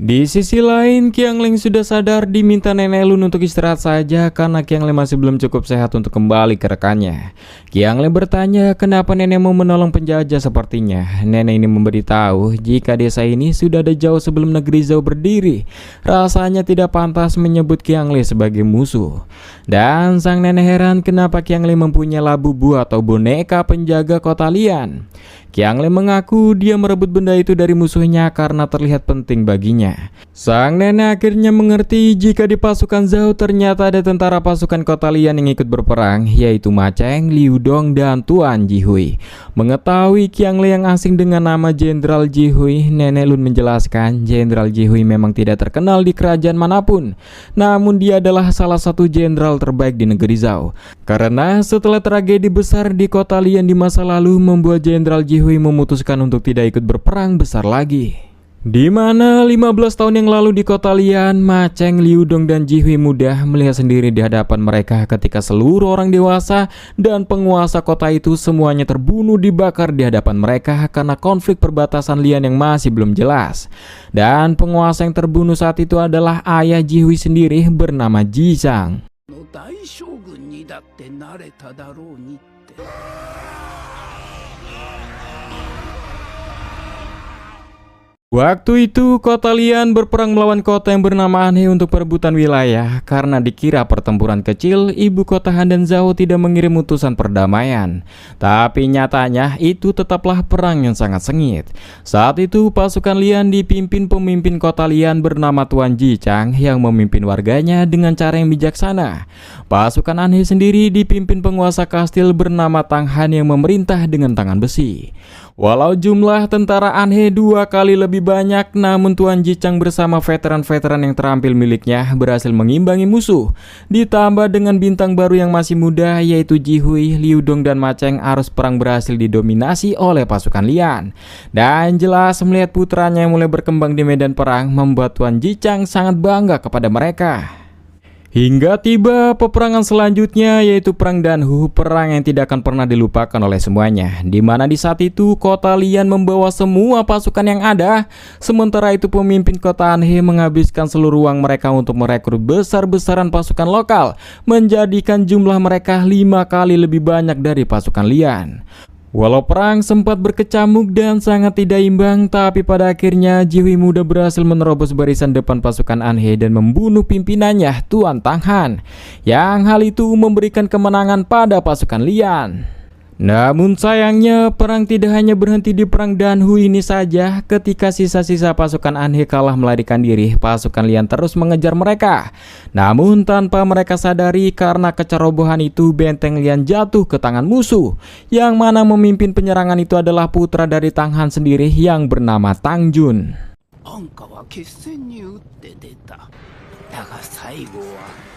Di sisi lain, Qiangleng sudah sadar diminta Nenek Lun untuk istirahat saja karena Qiangleng masih belum cukup sehat untuk kembali ke rekannya. Qiangleng bertanya kenapa nenek mau menolong penjajah sepertinya. Nenek ini memberitahu jika desa ini sudah ada jauh sebelum negeri Zhao berdiri. Rasanya tidak pantas menyebut Qiangleng sebagai musuh. Dan sang nenek heran kenapa Qiangleng mempunyai labubu atau boneka penjaga kota Lian. Qiangleng mengaku dia merebut benda itu dari musuhnya karena terlihat penting baginya. Sang nenek akhirnya mengerti jika di pasukan Zhao ternyata ada tentara pasukan kota Lian yang ikut berperang, yaitu Ma Cheng, Liu Dong, dan Tuan Jihui. Mengetahui Qiangleng yang asing dengan nama Jenderal Jihui, Nenek Lun menjelaskan Jenderal Jihui memang tidak terkenal di kerajaan manapun. Namun dia adalah salah satu jenderal terbaik di negeri Zhao. Karena setelah tragedi besar di kota Lian di masa lalu membuat Jenderal Jihui memutuskan untuk tidak ikut berperang besar lagi. Di mana 15 tahun yang lalu di kota Lian, Ma Cheng, Liu Dong, dan Jihui mudah melihat sendiri di hadapan mereka ketika seluruh orang dewasa dan penguasa kota itu semuanya terbunuh dibakar di hadapan mereka karena konflik perbatasan Lian yang masih belum jelas. Dan penguasa yang terbunuh saat itu adalah ayah Jihui sendiri bernama Ji Zhang. Waktu itu kota Lian berperang melawan kota yang bernama Anhe untuk perebutan wilayah. Karena dikira pertempuran kecil, ibu kota Han dan Zhao tidak mengirim utusan perdamaian. Tapi nyatanya itu tetaplah perang yang sangat sengit. Saat itu pasukan Lian dipimpin pemimpin kota Lian bernama Tuan Ji Chang yang memimpin warganya dengan cara yang bijaksana. Pasukan Anhe sendiri dipimpin penguasa kastil bernama Tang Han yang memerintah dengan tangan besi. Walau jumlah tentara Anhe 2 kali lebih banyak, namun Tuan Ji Chang bersama veteran-veteran yang terampil miliknya berhasil mengimbangi musuh. Ditambah dengan bintang baru yang masih muda yaitu Jihui, Liu Dong, dan Ma Cheng, arus perang berhasil didominasi oleh pasukan Lian. Dan jelas melihat putranya yang mulai berkembang di medan perang membuat Tuan Ji Chang sangat bangga kepada mereka. Hingga tiba peperangan selanjutnya yaitu Perang Danhu, perang yang tidak akan pernah dilupakan oleh semuanya. Di mana di saat itu kota Lian membawa semua pasukan yang ada, sementara itu pemimpin kota Anhe menghabiskan seluruh uang mereka untuk merekrut besar-besaran pasukan lokal, menjadikan jumlah mereka 5 kali lebih banyak dari pasukan Lian. Walau perang sempat berkecamuk dan sangat tidak imbang, tapi pada akhirnya Jihui muda berhasil menerobos barisan depan pasukan Anhe dan membunuh pimpinannya, Tuan Tang Han, yang hal itu memberikan kemenangan pada pasukan Lian. Namun sayangnya perang tidak hanya berhenti di perang Danhu ini saja. Ketika sisa-sisa pasukan Anhe kalah melarikan diri, pasukan Lian terus mengejar mereka. Namun tanpa mereka sadari, karena kecerobohan itu benteng Lian jatuh ke tangan musuh, yang mana memimpin penyerangan itu adalah putra dari Tang Han sendiri yang bernama Tang Jun. あんかは決戦に打って出た。だが最後は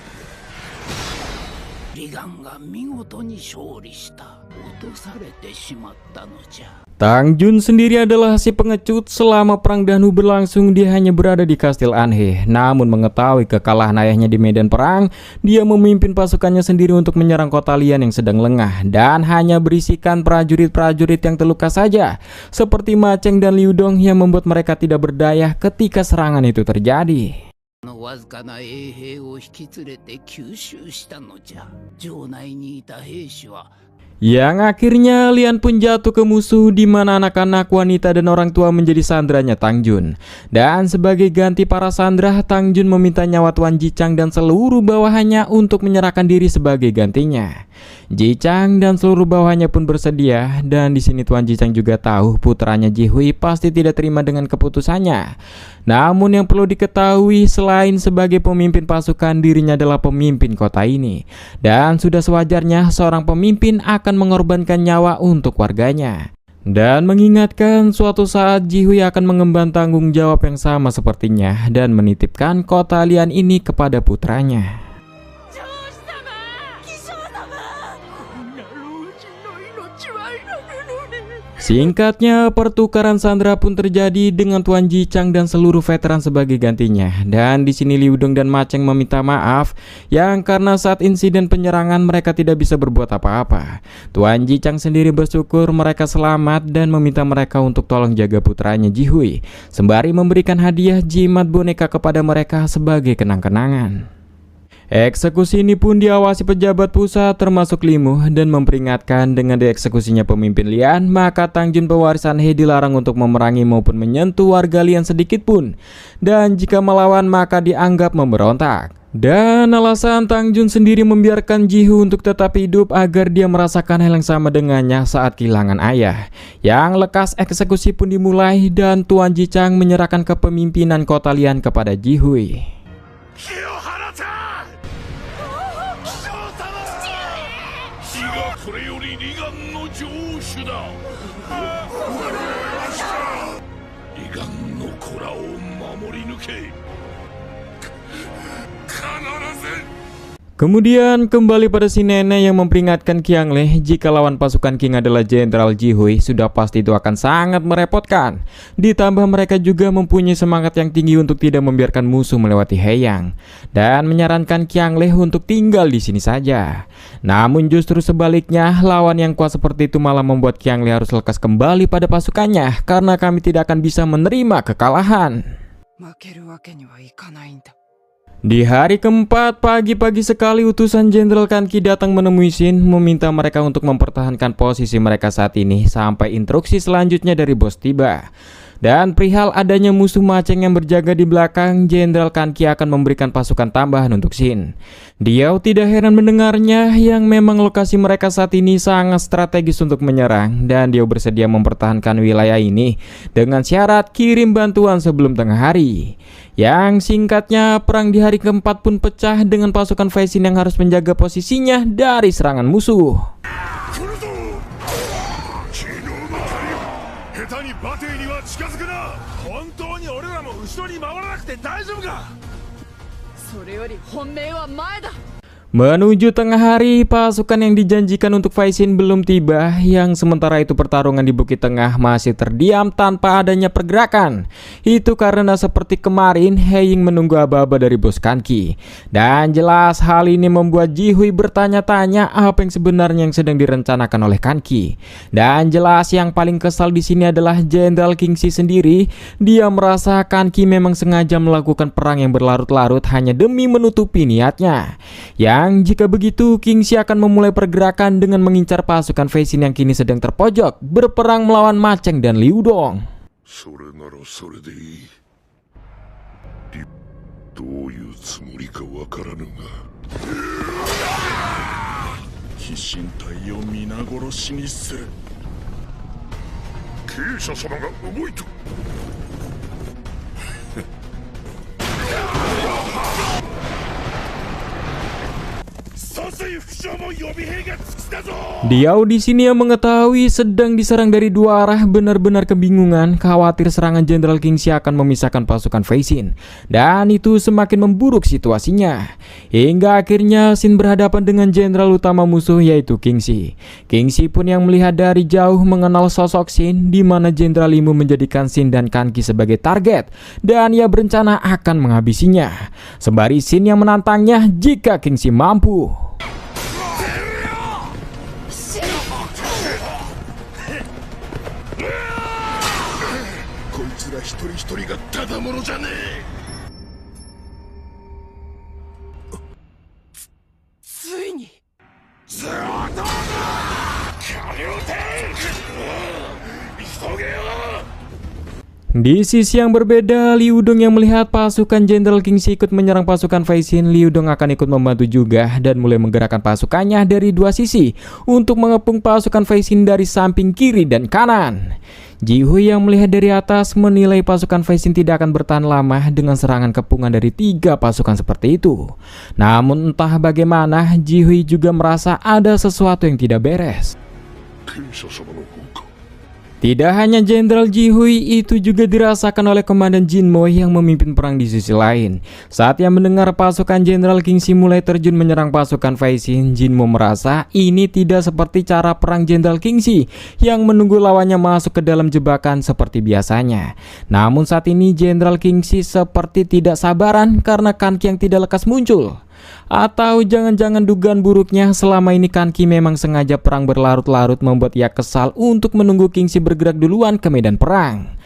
李願が見事に勝利した。落とされてしまったのじゃ。 Tang Jun sendiri adalah si pengecut. Selama perang Danhu berlangsung, dia hanya berada di kastil Anhe. Namun mengetahui kekalahan ayahnya di medan perang, dia memimpin pasukannya sendiri untuk menyerang kota Lian yang sedang lengah, dan hanya berisikan prajurit-prajurit yang terluka saja, seperti Ma Cheng dan Liu Dong, yang membuat mereka tidak berdaya ketika serangan itu terjadi. のわずかな衛兵を引き連れて吸収したのじゃ。城内にいた兵士は Yang akhirnya Lian pun jatuh ke musuh, di mana anak-anak, wanita, dan orang tua menjadi sandranya Tang Jun. Dan sebagai ganti para sandera, Tang Jun meminta nyawa Tuan Jichang dan seluruh bawahannya untuk menyerahkan diri sebagai gantinya. Jichang dan seluruh bawahannya pun bersedia, dan di sini Tuan Jichang juga tahu putranya Jihui pasti tidak terima dengan keputusannya. Namun yang perlu diketahui, selain sebagai pemimpin pasukan, dirinya adalah pemimpin kota ini, dan sudah sewajarnya seorang pemimpin akan mengorbankan nyawa untuk warganya. Dan mengingatkan suatu saat Jihui akan mengemban tanggung jawab yang sama sepertinya, dan menitipkan kota Lian ini kepada putranya. Singkatnya, pertukaran sandera pun terjadi dengan Tuan Jichang dan seluruh veteran sebagai gantinya. Dan di sini Liu Dong dan Ma Cheng meminta maaf, yang karena saat insiden penyerangan mereka tidak bisa berbuat apa-apa. Tuan Jichang sendiri bersyukur mereka selamat dan meminta mereka untuk tolong jaga putranya Jihui, sembari memberikan hadiah jimat boneka kepada mereka sebagai kenang-kenangan. Eksekusi ini pun diawasi pejabat pusat termasuk Limu, dan memperingatkan dengan dieksekusinya pemimpin Lian, maka Tang Jun pewaris Anhe dilarang untuk memerangi maupun menyentuh warga Lian sedikit pun, dan jika melawan maka dianggap memberontak. Dan alasan Tang Jun sendiri membiarkan Jihu untuk tetap hidup agar dia merasakan hal yang sama dengannya saat kehilangan ayah. Yang lekas eksekusi pun dimulai, dan Tuan Jichang menyerahkan kepemimpinan kota Lian kepada Jihui. Kemudian kembali pada si nenek yang memperingatkan Qiangle jika lawan pasukan King adalah Jenderal Jihui, sudah pasti itu akan sangat merepotkan. Ditambah mereka juga mempunyai semangat yang tinggi untuk tidak membiarkan musuh melewati Heiyang, dan menyarankan Qiangle untuk tinggal di sini saja. Namun justru sebaliknya, lawan yang kuat seperti itu malah membuat Qiangle harus lekas kembali pada pasukannya, karena kami tidak akan bisa menerima kekalahan. Di hari keempat, pagi-pagi sekali utusan Jenderal Kanki datang menemui Shin, meminta mereka untuk mempertahankan posisi mereka saat ini sampai instruksi selanjutnya dari bos tiba. Dan perihal adanya musuh Ma Cheng yang berjaga di belakang, Jenderal Kanki akan memberikan pasukan tambahan untuk Shin. Dia tidak heran mendengarnya, yang memang lokasi mereka saat ini sangat strategis untuk menyerang, dan dia bersedia mempertahankan wilayah ini dengan syarat kirim bantuan sebelum tengah hari. Yang singkatnya, perang di hari keempat pun pecah dengan pasukan Fei Xin yang harus menjaga posisinya dari serangan musuh. Menuju tengah hari, pasukan yang dijanjikan untuk Fei Xin belum tiba, yang sementara itu pertarungan di Bukit Tengah masih terdiam tanpa adanya pergerakan. Itu karena seperti kemarin, Heiying menunggu aba-aba dari bos Kanki. Dan jelas hal ini membuat Jihui bertanya-tanya apa yang sebenarnya yang sedang direncanakan oleh Kanki. Dan jelas yang paling kesal di sini adalah Jenderal Kingxi sendiri. Dia merasa Kanki memang sengaja melakukan perang yang berlarut-larut hanya demi menutupi niatnya. Yang yang jika begitu Kingxi akan memulai pergerakan dengan mengincar pasukan Fei Xin yang kini sedang terpojok berperang melawan Ma Cheng dan Liu Dong. それならそれでいい。どういうつもりかわからぬが、飛信隊を皆殺しにする。慶舎様が動いた。Diao di sini yang mengetahui sedang diserang dari dua arah benar-benar kebingungan, khawatir serangan Jenderal Kingxi akan memisahkan pasukan Fei Xin, dan itu semakin memburuk situasinya. Hingga akhirnya Xin berhadapan dengan jenderal utama musuh yaitu Kingxi. Kingxi pun yang melihat dari jauh mengenal sosok Xin, di mana Jenderal Limu menjadikan Xin dan Kanki sebagai target, dan ia berencana akan menghabisinya. Sembari Xin yang menantangnya jika Kingxi mampu. 一人一人がただものじゃねえ。ついに急げよ。 Di sisi yang berbeda, Liu Dong yang melihat pasukan Jenderal Kingxi ikut menyerang pasukan Fei Xin, Liu Dong akan ikut membantu juga dan mulai menggerakkan pasukannya dari dua sisi untuk mengepung pasukan Fei Xin dari samping kiri dan kanan. Jihui yang melihat dari atas menilai pasukan Fei Xin tidak akan bertahan lama dengan serangan kepungan dari tiga pasukan seperti itu. Namun entah bagaimana, Jihui juga merasa ada sesuatu yang tidak beres. Tidak hanya Jenderal Jihui, itu juga dirasakan oleh Komandan Jinmo yang memimpin perang di sisi lain. Saat ia mendengar pasukan Jenderal Kingxi mulai terjun menyerang pasukan Fei Xin, Jinmo merasa ini tidak seperti cara perang Jenderal Kingxi yang menunggu lawannya masuk ke dalam jebakan seperti biasanya. Namun saat ini Jenderal Kingxi seperti tidak sabaran karena Kanki yang tidak lekas muncul. Atau jangan-jangan dugaan buruknya selama ini Kanki memang sengaja perang berlarut-larut membuat ia kesal untuk menunggu Kingxi bergerak duluan ke medan perang.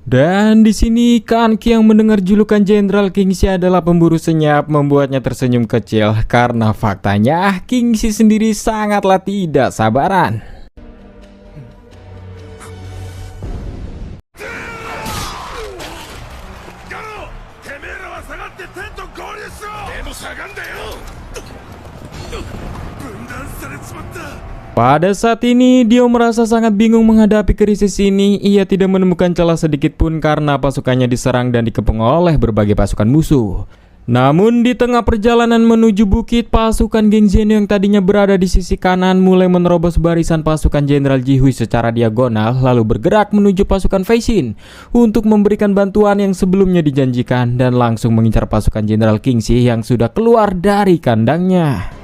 Dan di sini Kanki yang mendengar julukan Jenderal Kingxi adalah pemburu senyap membuatnya tersenyum kecil karena faktanya Kingxi sendiri sangatlah tidak sabaran. Pada saat ini, Dio merasa sangat bingung menghadapi krisis ini. Ia tidak menemukan celah sedikit pun karena pasukannya diserang dan dikepung oleh berbagai pasukan musuh. Namun di tengah perjalanan menuju bukit, pasukan Geng Zhen yang tadinya berada di sisi kanan mulai menerobos barisan pasukan Jenderal Jihui secara diagonal lalu bergerak menuju pasukan Fei Xin untuk memberikan bantuan yang sebelumnya dijanjikan dan langsung mengincar pasukan Jenderal Kingxi yang sudah keluar dari kandangnya.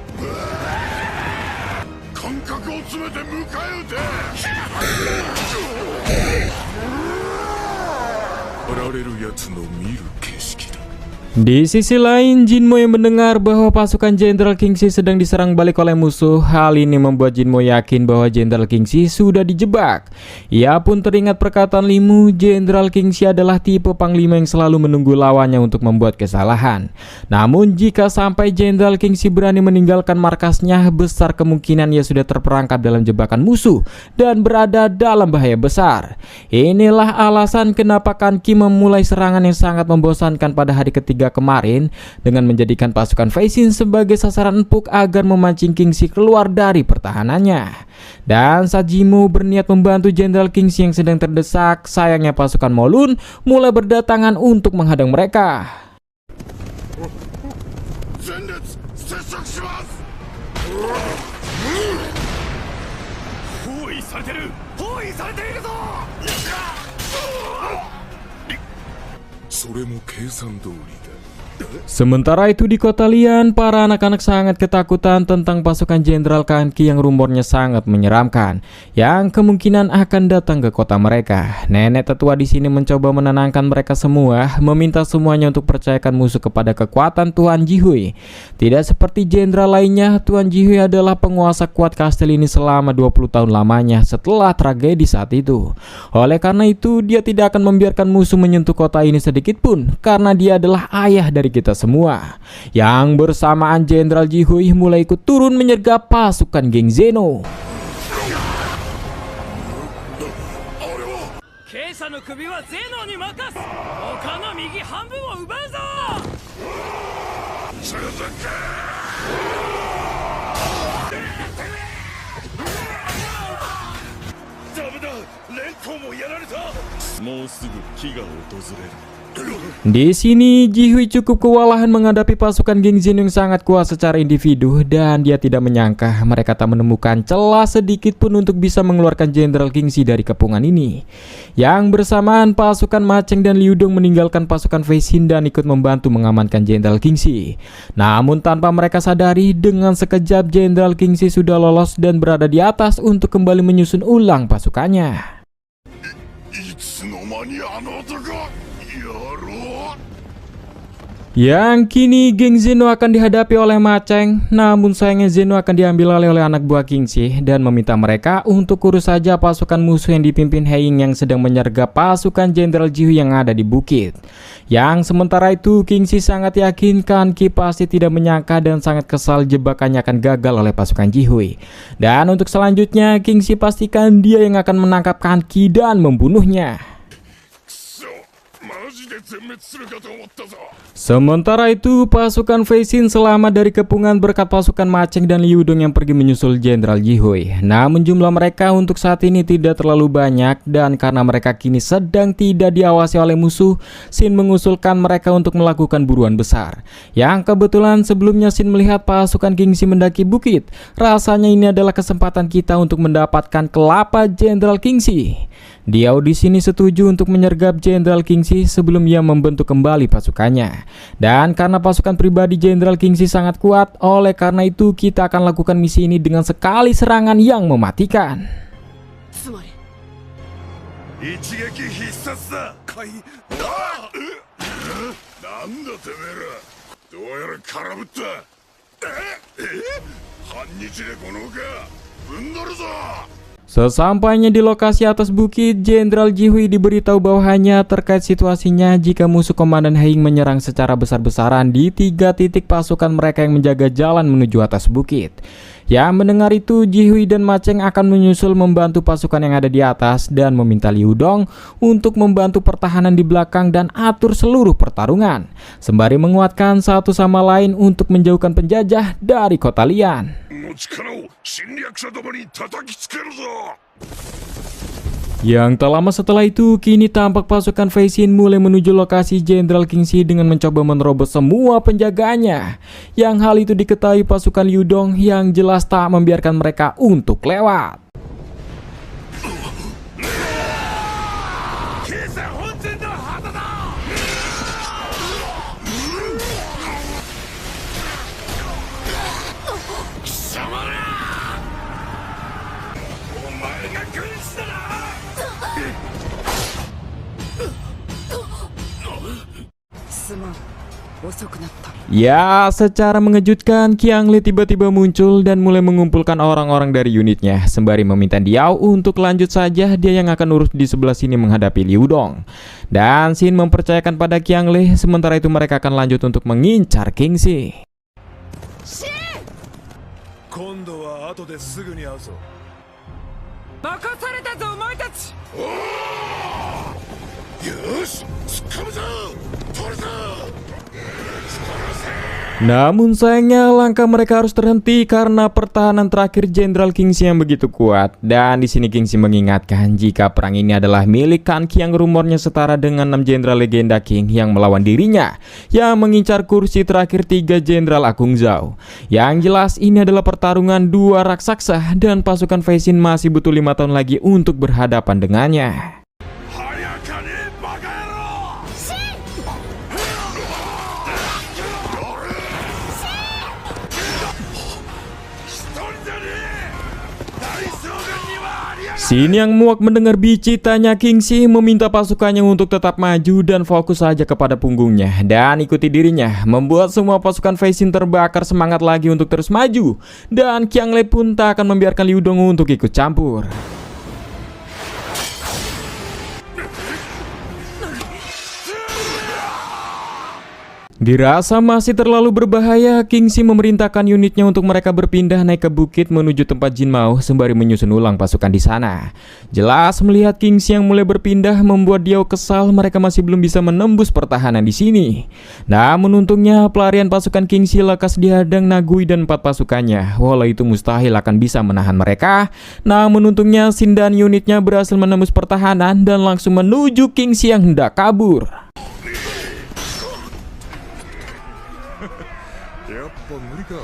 Di sisi lain, Jinmo yang mendengar bahwa pasukan Jenderal Kingxi sedang diserang balik oleh musuh. Hal ini membuat Jinmo yakin bahwa Jenderal Kingxi sudah dijebak. Ia pun teringat perkataan Limu, Jenderal Kingxi adalah tipe panglima yang selalu menunggu lawannya untuk membuat kesalahan. Namun jika sampai Jenderal Kingxi berani meninggalkan markasnya, besar kemungkinan ia sudah terperangkap dalam jebakan musuh dan berada dalam bahaya besar. Inilah alasan kenapa Kanki memulai serangan yang sangat membosankan pada hari ketiga kemarin dengan menjadikan pasukan Fei Xin sebagai sasaran empuk agar memancing Kingxi keluar dari pertahanannya. Dan saat Jinmo berniat membantu Jenderal Kingxi yang sedang terdesak, sayangnya pasukan Molun mulai berdatangan untuk menghadang mereka. Sementara itu di kota Lian, para anak-anak sangat ketakutan tentang pasukan Jenderal Kanki yang rumornya sangat menyeramkan, yang kemungkinan akan datang ke kota mereka. Nenek tetua di sini mencoba menenangkan mereka semua, meminta semuanya untuk percayakan musuh kepada kekuatan Tuan Jihui. Tidak seperti jenderal lainnya, Tuan Jihui adalah penguasa kuat kastil ini selama 20 tahun lamanya setelah tragedi saat itu. Oleh karena itu, dia tidak akan membiarkan musuh menyentuh kota ini sedikit pun, karena dia adalah ayah dari dari kita semua. Yang bersamaan Jenderal Jihui mulai ikut turun menyergap pasukan geng Zeno. 警者の首はゼノに任す。他の右半分を奪うぞ。 ダメだ、連行もやられた。もうすぐ飢餓を訪れる。 Di sini Jihui cukup kewalahan menghadapi pasukan geng Zeno yang sangat kuat secara individu, dan dia tidak menyangka mereka tak menemukan celah sedikit pun untuk bisa mengeluarkan Jenderal Kingxi dari kepungan ini. Yang bersamaan pasukan Maceng dan Liu Dong meninggalkan pasukan Fei Xin dan ikut membantu mengamankan Jenderal Kingxi. Namun tanpa mereka sadari, dengan sekejap Jenderal Kingxi sudah lolos dan berada di atas untuk kembali menyusun ulang pasukannya. Yang kini geng Zeno akan dihadapi oleh Maceng, namun sayangnya Zeno akan diambil alih oleh anak buah Kingxi dan meminta mereka untuk urus saja pasukan musuh yang dipimpin He Ying yang sedang menyergap pasukan Jenderal Jihui yang ada di bukit. Yang sementara itu Kingxi sangat yakin Kan Ki pasti tidak menyangka dan sangat kesal jebakannya akan gagal oleh pasukan Jihui. Dan untuk selanjutnya Kingxi pastikan dia yang akan menangkap Kan Ki dan membunuhnya. Sementara itu pasukan Fei Xin selamat dari kepungan berkat pasukan Maceng dan Liu Dong yang pergi menyusul Jenderal Jihui. Namun jumlah mereka untuk saat ini tidak terlalu banyak, dan karena mereka kini sedang tidak diawasi oleh musuh, Xin mengusulkan mereka untuk melakukan buruan besar. Yang kebetulan sebelumnya Xin melihat pasukan Kingxi mendaki bukit. Rasanya ini adalah kesempatan kita untuk mendapatkan kelapa Jenderal Kingxi. Dia di sini setuju untuk menyergap Jenderal Kingxi sebelum ia membentuk kembali pasukannya. Dan karena pasukan pribadi Jenderal Kingxi sangat kuat, oleh karena itu kita akan lakukan misi ini dengan sekali serangan yang mematikan. Sesampainya di lokasi atas bukit, Jenderal Jihui diberitahu bahwanya terkait situasinya jika musuh Komandan He Ying menyerang secara besar-besaran di 3 titik pasukan mereka yang menjaga jalan menuju atas bukit. Yang mendengar itu, Jihui dan Maceng akan menyusul membantu pasukan yang ada di atas dan meminta Liu Dong untuk membantu pertahanan di belakang dan atur seluruh pertarungan, sembari menguatkan satu sama lain untuk menjauhkan penjajah dari kota Lian. Yang tak lama setelah itu, kini tampak pasukan Fei Xin mulai menuju lokasi Jenderal Kingxi dengan mencoba menerobos semua penjagaannya. Yang hal itu diketahui pasukan Liu Dong yang jelas tak membiarkan mereka untuk lewat. Ya, secara mengejutkan Qiangli tiba-tiba muncul dan mulai mengumpulkan orang-orang dari unitnya, sembari meminta Diao untuk lanjut saja, dia yang akan urus di sebelah sini menghadapi Liu Dong. Dan Xin mempercayakan pada Qiangli, sementara itu mereka akan lanjut untuk mengincar Kingxi. Namun sayangnya langkah mereka harus terhenti karena pertahanan terakhir Jenderal Kingxi yang begitu kuat. Dan di sini Kingxi mengingatkan jika perang ini adalah milik Kan Ki yang rumornya setara dengan 6 jenderal legenda King yang melawan dirinya, yang mengincar kursi terakhir 3 jenderal Agung Zhao. Yang jelas ini adalah pertarungan 2 raksasa dan pasukan Fei Xin masih butuh 5 tahun lagi untuk berhadapan dengannya. Xin yang muak mendengar bicitanya Kingxi meminta pasukannya untuk tetap maju dan fokus saja kepada punggungnya dan ikuti dirinya, membuat semua pasukan Fei Xin terbakar semangat lagi untuk terus maju. Dan Qiangli pun tak akan membiarkan Liu Dong untuk ikut campur. Dirasa masih terlalu berbahaya, Kingxi memerintahkan unitnya untuk mereka berpindah naik ke bukit menuju tempat Jin Mao sembari menyusun ulang pasukan di sana. Jelas melihat Kingxi yang mulai berpindah membuat Diao kesal mereka masih belum bisa menembus pertahanan di sini. Namun untungnya pelarian pasukan Kingxi lekas dihadang Nagui dan 4 pasukannya. Walau itu mustahil akan bisa menahan mereka. Namun untungnya Shin dan unitnya berhasil menembus pertahanan dan langsung menuju Kingxi yang hendak kabur. やっぱ無理か。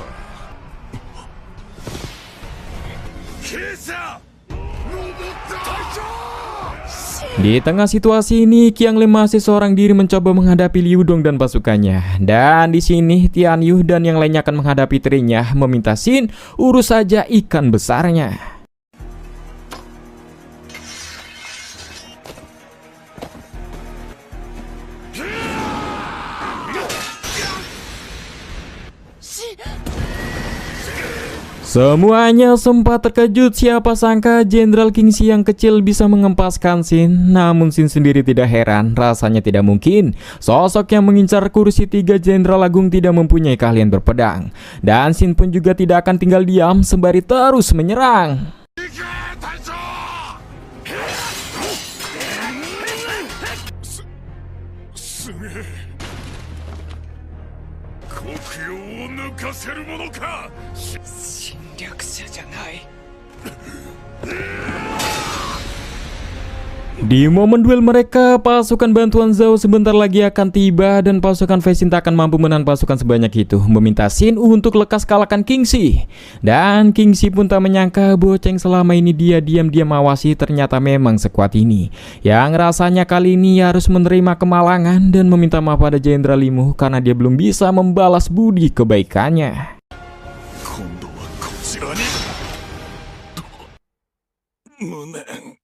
警察登った隊長。 Di tengah situasi ini, Qiangle masih seorang diri mencoba menghadapi Liu Dong dan pasukannya. Dan di sini Tian Yu dan yang lainnya akan menghadapi trinya, meminta Shin urus saja ikan besarnya. Semuanya sempat terkejut, siapa sangka Jenderal Kingxi yang kecil bisa mengempaskan Shin. Namun Shin sendiri tidak heran, rasanya tidak mungkin sosok yang mengincar kursi 3 Jenderal Agung tidak mempunyai keahlian berpedang. Dan Shin pun juga tidak akan tinggal diam sembari terus menyerang. すげえ。黒曜を抜かせるものか。 侵略者じゃない。 Di momen duel mereka, pasukan bantuan Zhao sebentar lagi akan tiba dan pasukan Fei Xin tak akan mampu menahan pasukan sebanyak itu, meminta Shin untuk lekas kalahkan Kingxi. Dan Kingxi pun tak menyangka boceng selama ini dia diam-diam awasi ternyata memang sekuat ini. Yang rasanya kali ini harus menerima kemalangan dan meminta maaf pada Jenderal Limu karena dia belum bisa membalas budi kebaikannya. 今度はこちらに。無念。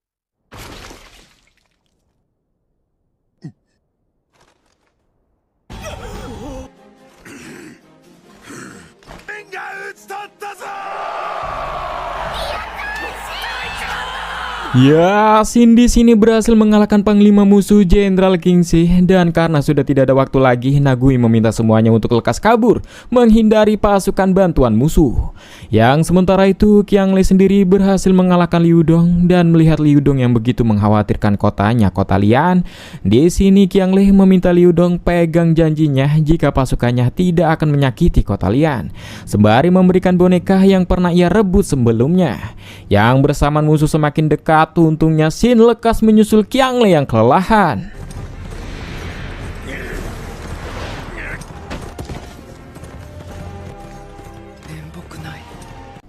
Ya, Shin di sini berhasil mengalahkan panglima musuh Jenderal Kingxi dan karena sudah tidak ada waktu lagi, Nagui meminta semuanya untuk lekas kabur menghindari pasukan bantuan musuh. Yang sementara itu Qiangle sendiri berhasil mengalahkan Liu Dong dan melihat Liu Dong yang begitu mengkhawatirkan kotanya, Kota Lian. Di sini Qiangle meminta Liu Dong pegang janjinya jika pasukannya tidak akan menyakiti Kota Lian, sembari memberikan boneka yang pernah ia rebut sebelumnya. Yang bersamaan musuh semakin dekat, untungnya Shin lekas menyusul Qiangle yang kelelahan.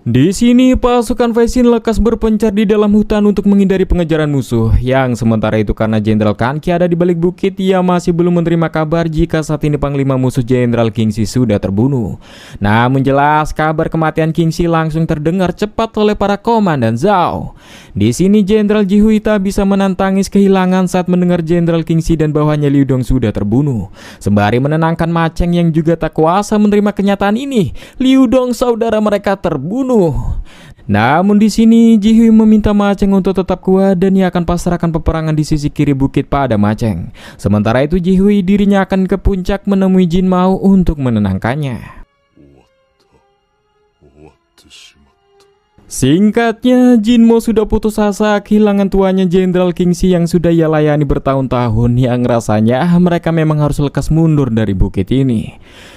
Di sini pasukan Fei Xin lekas berpencar di dalam hutan untuk menghindari pengejaran musuh. Yang sementara itu karena Jenderal Kan Qi ada di balik bukit, ia masih belum menerima kabar jika saat ini panglima musuh Jenderal Kingxi sudah terbunuh. Namun jelas kabar kematian Kingxi langsung terdengar cepat oleh para komandan Zhao. Di sini Jenderal Jihui tak bisa menantangis kehilangan saat mendengar Jenderal Kingxi dan bawahannya Liu Dong sudah terbunuh. Sembari menenangkan Ma Cheng yang juga tak kuasa menerima kenyataan ini, Liu Dong saudara mereka terbunuh. Namun di sini Jihui meminta Ma Cheng untuk tetap kuat dan ia akan pasrahkan peperangan di sisi kiri bukit pada Ma Cheng. Sementara itu Jihui dirinya akan ke puncak menemui Jin Mao untuk menenangkannya. Singkatnya, Jin Mao sudah putus asa kehilangan tuanya Jenderal Kingxi yang sudah ia layani bertahun-tahun, yang rasanya mereka memang harus lekas mundur dari bukit ini.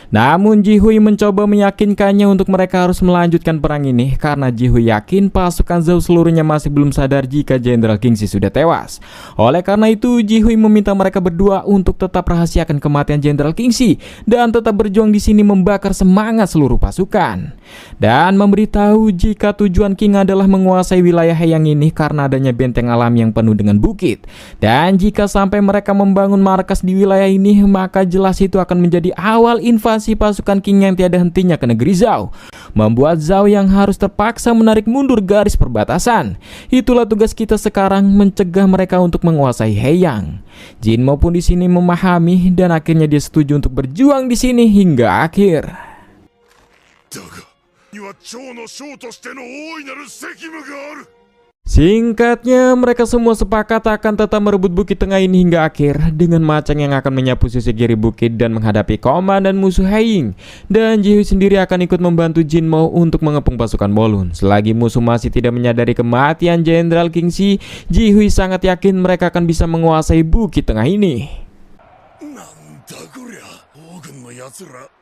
Namun Jihui mencoba meyakinkannya untuk mereka harus melanjutkan perang ini karena Jihui yakin pasukan Zhao seluruhnya masih belum sadar jika Jenderal Kingxi sudah tewas. Oleh karena itu Jihui meminta mereka berdua untuk tetap rahasiakan kematian Jenderal Kingxi dan tetap berjuang di sini membakar semangat seluruh pasukan. Dan memberitahu jika tujuan King adalah menguasai wilayah Heiyang ini karena adanya benteng alam yang penuh dengan bukit. Dan jika sampai mereka membangun markas di wilayah ini, maka jelas itu akan menjadi awal invasi pasukan King yang tiada hentinya ke negeri Zhao, membuat Zhao yang harus terpaksa menarik mundur garis perbatasan. Itulah tugas kita sekarang, mencegah mereka untuk menguasai Heiyang. Jin Mao pun di sini memahami dan akhirnya dia setuju untuk berjuang di sini hingga akhir. Singkatnya, mereka semua sepakat akan tetap merebut Bukit Tengah ini hingga akhir, dengan Macang yang akan menyapu sisi kiri bukit dan menghadapi komandan musuh Haiying, dan Jihui sendiri akan ikut membantu Jinmo untuk mengepung pasukan Bolun. Selagi musuh masih tidak menyadari kematian Jenderal Kingxi, Jihui sangat yakin mereka akan bisa menguasai Bukit Tengah ini.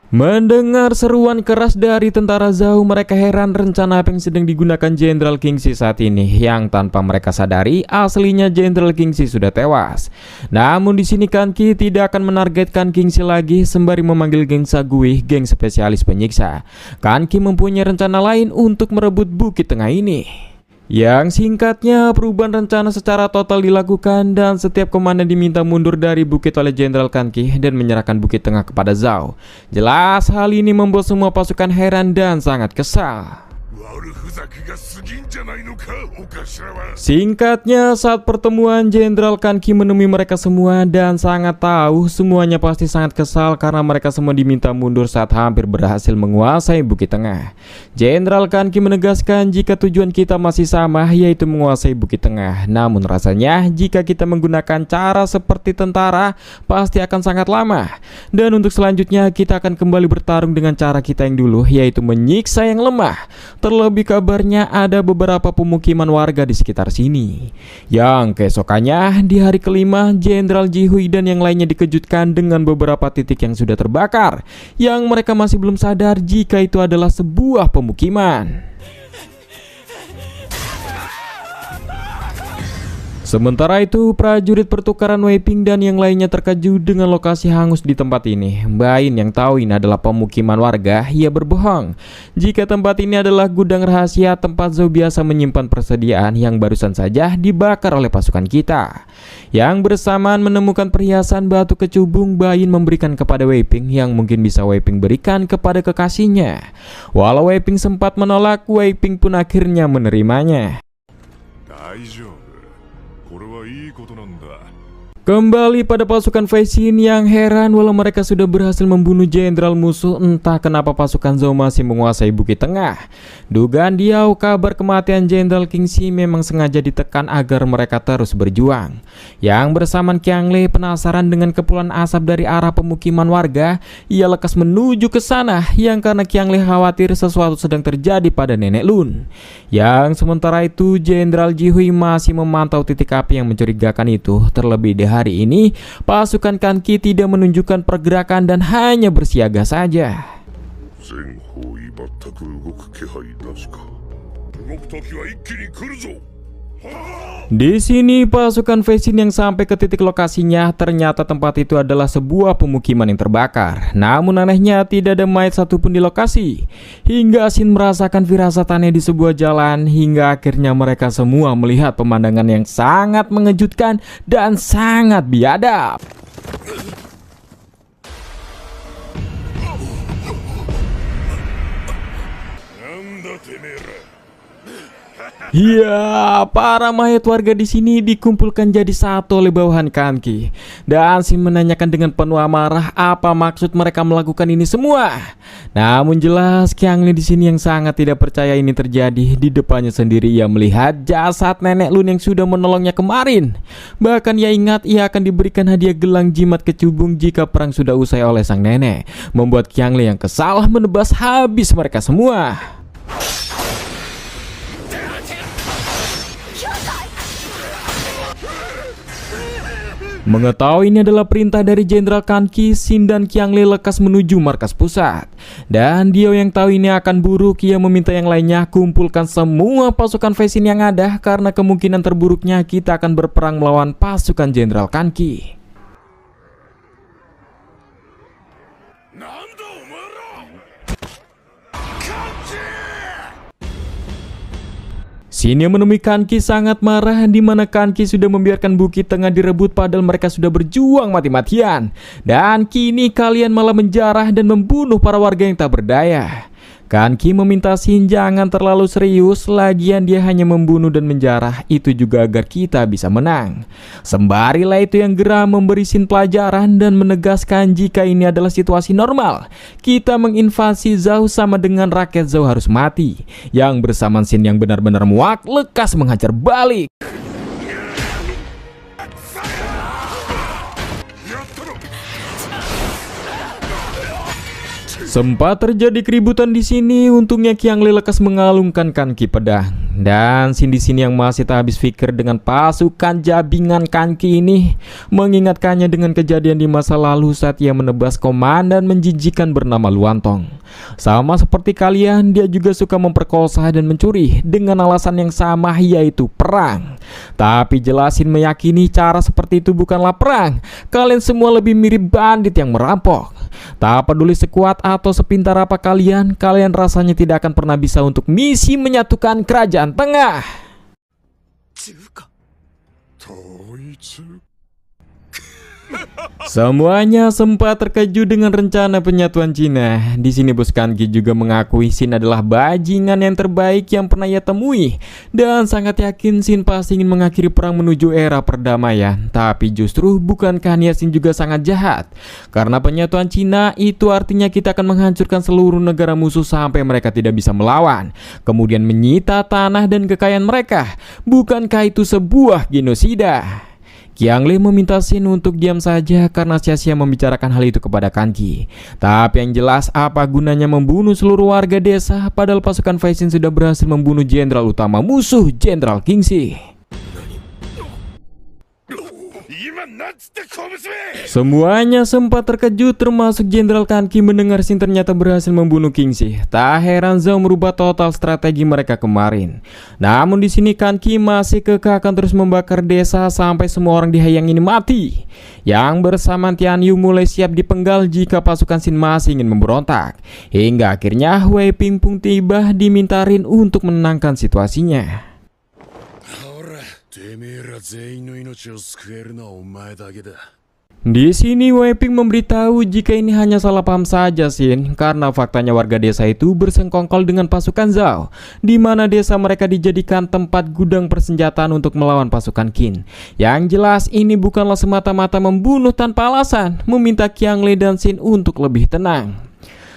Mendengar seruan keras dari tentara Zhao, mereka heran rencana apa yang sedang digunakan Jenderal Kingxi saat ini, yang tanpa mereka sadari aslinya Jenderal Kingxi sudah tewas. Namun di sini Kanki tidak akan menargetkan Kingxi lagi, sembari memanggil geng Sagui, geng spesialis penyiksa. Kanki mempunyai rencana lain untuk merebut Bukit Tengah ini. Yang singkatnya, perubahan rencana secara total dilakukan dan setiap komandan diminta mundur dari bukit oleh Jenderal Kanki dan menyerahkan Bukit Tengah kepada Zhao. Jelas hal ini membuat semua pasukan heran dan sangat kesal. Singkatnya, saat pertemuan Jenderal Kanki menemui mereka semua dan sangat tahu semuanya pasti sangat kesal karena mereka semua diminta mundur saat hampir berhasil menguasai Bukit Tengah. Jenderal Kanki menegaskan jika tujuan kita masih sama, yaitu menguasai Bukit Tengah. Namun rasanya jika kita menggunakan cara seperti tentara pasti akan sangat lama. Dan untuk selanjutnya kita akan kembali bertarung dengan cara kita yang dulu, yaitu menyiksa yang lemah. Terlebih kabarnya ada beberapa pemukiman warga di sekitar sini. Yang keesokannya di hari kelima, Jenderal Jihui dan yang lainnya dikejutkan dengan beberapa titik yang sudah terbakar, yang mereka masih belum sadar jika itu adalah sebuah pemukiman. Sementara itu, prajurit pertukaran Wei Ping dan yang lainnya terkejut dengan lokasi hangus di tempat ini. Bain yang tahu ini adalah pemukiman warga, ia berbohong jika tempat ini adalah gudang rahasia tempat Zhao biasa menyimpan persediaan yang barusan saja dibakar oleh pasukan kita. Yang bersamaan menemukan perhiasan batu kecubung, Bain memberikan kepada Wei Ping yang mungkin bisa Wei Ping berikan kepada kekasihnya. Walau Wei Ping sempat menolak, Wei Ping pun akhirnya menerimanya. Kembali pada pasukan Fei Xin yang heran walau mereka sudah berhasil membunuh jenderal musuh, entah kenapa pasukan Zhao masih menguasai Bukit Tengah. Dugaan Diao kabar kematian Jenderal Kingxi memang sengaja ditekan agar mereka terus berjuang. Yang bersamaan Qiangle penasaran dengan kepulan asap dari arah pemukiman warga, ia lekas menuju ke sana yang karena Qiangle khawatir sesuatu sedang terjadi pada Nenek Lun. Yang sementara itu Jenderal Jihui masih memantau titik api yang mencurigakan itu. Terlebih di hari ini, pasukan Kanki tidak menunjukkan pergerakan dan hanya bersiaga saja. Di sini pasukan Fei Xin yang sampai ke titik lokasinya, ternyata tempat itu adalah sebuah pemukiman yang terbakar. Namun anehnya tidak ada mayat satupun di lokasi. Hingga Xin merasakan firasatannya di sebuah jalan, hingga akhirnya mereka semua melihat pemandangan yang sangat mengejutkan dan sangat biadab. Ya, para mayat warga di sini dikumpulkan jadi satu oleh bawahan Kanki. Dan Xin menanyakan dengan penuh amarah apa maksud mereka melakukan ini semua. Namun jelas Qiangle di sini yang sangat tidak percaya ini terjadi. Di depannya sendiri ia melihat jasad Nenek Lun yang sudah menolongnya kemarin. Bahkan ia ingat ia akan diberikan hadiah gelang jimat kecubung jika perang sudah usai oleh sang nenek. Membuat Qiangle yang kesal menebas habis mereka semua. Mengetahui ini adalah perintah dari Jenderal Kanki, Xin dan Qiangle lekas menuju markas pusat. Dan Diao yang tahu ini akan buruk, ia meminta yang lainnya kumpulkan semua pasukan Fei Xin yang ada karena kemungkinan terburuknya kita akan berperang melawan pasukan Jenderal Kanki. Xin yang menemui Kanki sangat marah, di mana Kanki sudah membiarkan Bukit Tengah direbut padahal mereka sudah berjuang mati-matian. Dan kini kalian malah menjarah dan membunuh para warga yang tak berdaya. Kanki meminta Shin jangan terlalu serius, lagian dia hanya membunuh dan menjarah, itu juga agar kita bisa menang. Sembari Lai itu yang geram memberi Shin pelajaran dan menegaskan jika ini adalah situasi normal. Kita menginvasi Zhao sama dengan rakyat Zhao harus mati. Yang bersamaan Shin yang benar-benar muak, lekas menghajar balik. Sempat terjadi keributan di sini, untungnya Qiangle lekas mengalungkan Kanki pedang. Dan Shin di sini yang masih tak habis pikir dengan pasukan jabingan Kanki ini, mengingatkannya dengan kejadian di masa lalu saat ia menebas komandan menjijikan bernama Luantong. Sama seperti kalian, dia juga suka memperkosa dan mencuri dengan alasan yang sama, yaitu perang. Tapi jelasin meyakini cara seperti itu bukanlah perang. Kalian semua lebih mirip bandit yang merampok. Tak peduli sekuat atau sepintar apa kalian rasanya tidak akan pernah bisa untuk misi menyatukan kerajaan tengah. 統一 Semuanya sempat terkejut dengan rencana penyatuan Cina. Di sini Bos Kanki juga mengakui Shin adalah bajingan yang terbaik yang pernah ia temui dan sangat yakin Shin pasti ingin mengakhiri perang menuju era perdamaian. Tapi justru bukankah niat Shin juga sangat jahat? Karena penyatuan Cina itu artinya kita akan menghancurkan seluruh negara musuh sampai mereka tidak bisa melawan, kemudian menyita tanah dan kekayaan mereka. Bukankah itu sebuah genosida? Qiangle meminta Shin untuk diam saja karena sia-sia membicarakan hal itu kepada Kanki. Tapi yang jelas, apa gunanya membunuh seluruh warga desa padahal pasukan Fei Xin sudah berhasil membunuh jenderal utama musuh, Jenderal Kingxi. Semuanya sempat terkejut termasuk Jenderal Kanki mendengar Shin ternyata berhasil membunuh Kingxi. Tak heran Zhao merubah total strategi mereka kemarin. Namun di sini Kanki masih kekeh akan terus membakar desa sampai semua orang di Haiyang ini mati. Yang bersamaan Tian Yu mulai siap dipenggal jika pasukan Shin masih ingin memberontak. Hingga akhirnya Wei Ping pun tiba diminta Rin untuk menenangkan situasinya. てめえら全員の命を救えるのはお前だけだ。 Di sini Wei Ping memberitahu jika ini hanya salah paham saja Shin, karena faktanya warga desa itu bersengkongkol dengan pasukan Zhao, di mana desa mereka dijadikan tempat gudang persenjataan untuk melawan pasukan Qin. Yang jelas ini bukanlah semata-mata membunuh tanpa alasan, meminta Qiangle dan Shin untuk lebih tenang.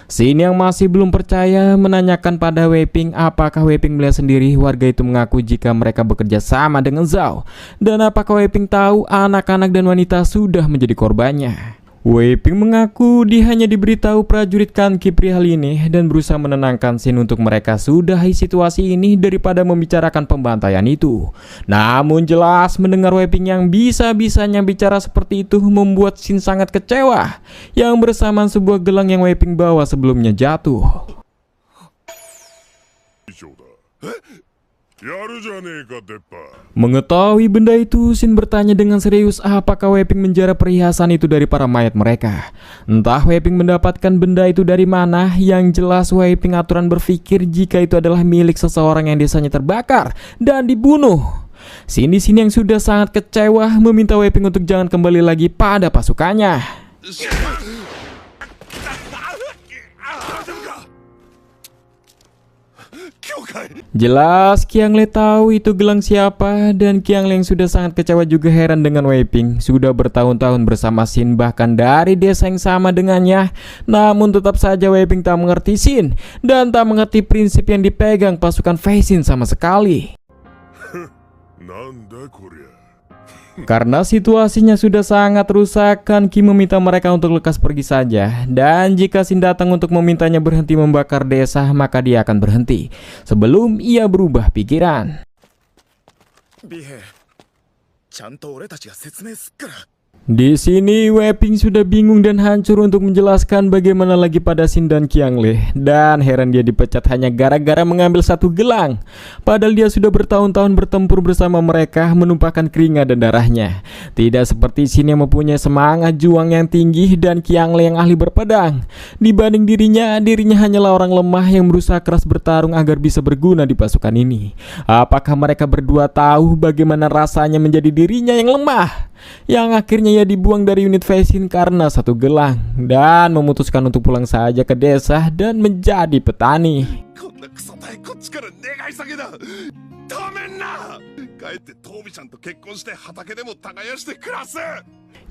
Shin yang masih belum percaya menanyakan pada Wei Ping apakah Wei Ping melihat sendiri warga itu mengaku jika mereka bekerja sama dengan Zhao, dan apakah Wei Ping tahu anak-anak dan wanita sudah menjadi korbannya. Wei Ping mengaku dia hanya diberitahu prajurit Kanki perihal ini dan berusaha menenangkan Shin untuk mereka sudahi situasi ini daripada membicarakan pembantaian itu. Namun jelas mendengar Wei Ping yang bisa-bisanya bicara seperti itu membuat Shin sangat kecewa. Yang bersamaan sebuah gelang yang Wei Ping bawa sebelumnya jatuh. 以上だ。やるじゃねえか、デッパー。 Mengetahui benda itu, Shin bertanya dengan serius apakah Wei Ping menjara perhiasan itu dari para mayat mereka. Entah Wei Ping mendapatkan benda itu dari mana, yang jelas Wei Ping aturan berpikir jika itu adalah milik seseorang yang desanya terbakar dan dibunuh. Shin di sini yang sudah sangat kecewa meminta Wei Ping untuk jangan kembali lagi pada pasukannya. Jelas Qiangle tahu itu gelang siapa, dan Qiangle yang sudah sangat kecewa juga heran dengan Wei Ping. Sudah bertahun-tahun bersama Shin, bahkan dari desa yang sama dengannya. Namun tetap saja Wei Ping tak mengerti Shin dan tak mengerti prinsip yang dipegang pasukan Fei Xin sama sekali. なんだこりゃ。 Karena situasinya sudah sangat rusak, Kanki meminta mereka untuk lekas pergi saja. Dan jika Shin datang untuk memintanya berhenti membakar desa, maka dia akan berhenti sebelum ia berubah pikiran. ビヘちゃんと俺たちが説明すっから。 Di sini Wei Ping sudah bingung dan hancur untuk menjelaskan bagaimana lagi pada Shin dan Qiangle. Dan heran dia dipecat hanya gara-gara mengambil satu gelang. Padahal dia sudah bertahun-tahun bertempur bersama mereka, menumpahkan keringat dan darahnya. Tidak seperti Shin yang mempunyai semangat juang yang tinggi dan Qiangle yang ahli berpedang. Dibanding dirinya hanyalah orang lemah yang berusaha keras bertarung agar bisa berguna di pasukan ini. Apakah mereka berdua tahu bagaimana rasanya menjadi dirinya yang lemah? yang akhirnya ia dibuang dari unit Feisin karena satu gelang dan memutuskan untuk pulang saja ke desa dan menjadi petani. こんなクソたいこっちから願い下げだ。ダメんな。帰ってトービちゃんと結婚して畑でも耕して暮らす。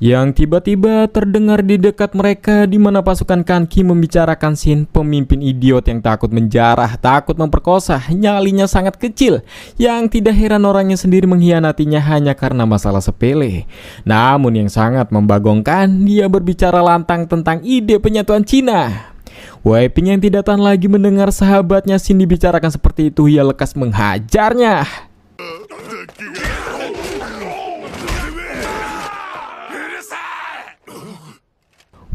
Yang tiba-tiba terdengar di dekat mereka di mana pasukan Kanki membicarakan Shin, pemimpin idiot yang takut menjarah, takut memperkosa, nyalinya sangat kecil, yang tidak heran orangnya sendiri mengkhianatinya hanya karena masalah sepele. Namun yang sangat membagongkan, dia berbicara lantang tentang ide penyatuan Cina. Wei Ping yang tidak tahan lagi mendengar sahabatnya Shin dibicarakan seperti itu, ia lekas menghajarnya.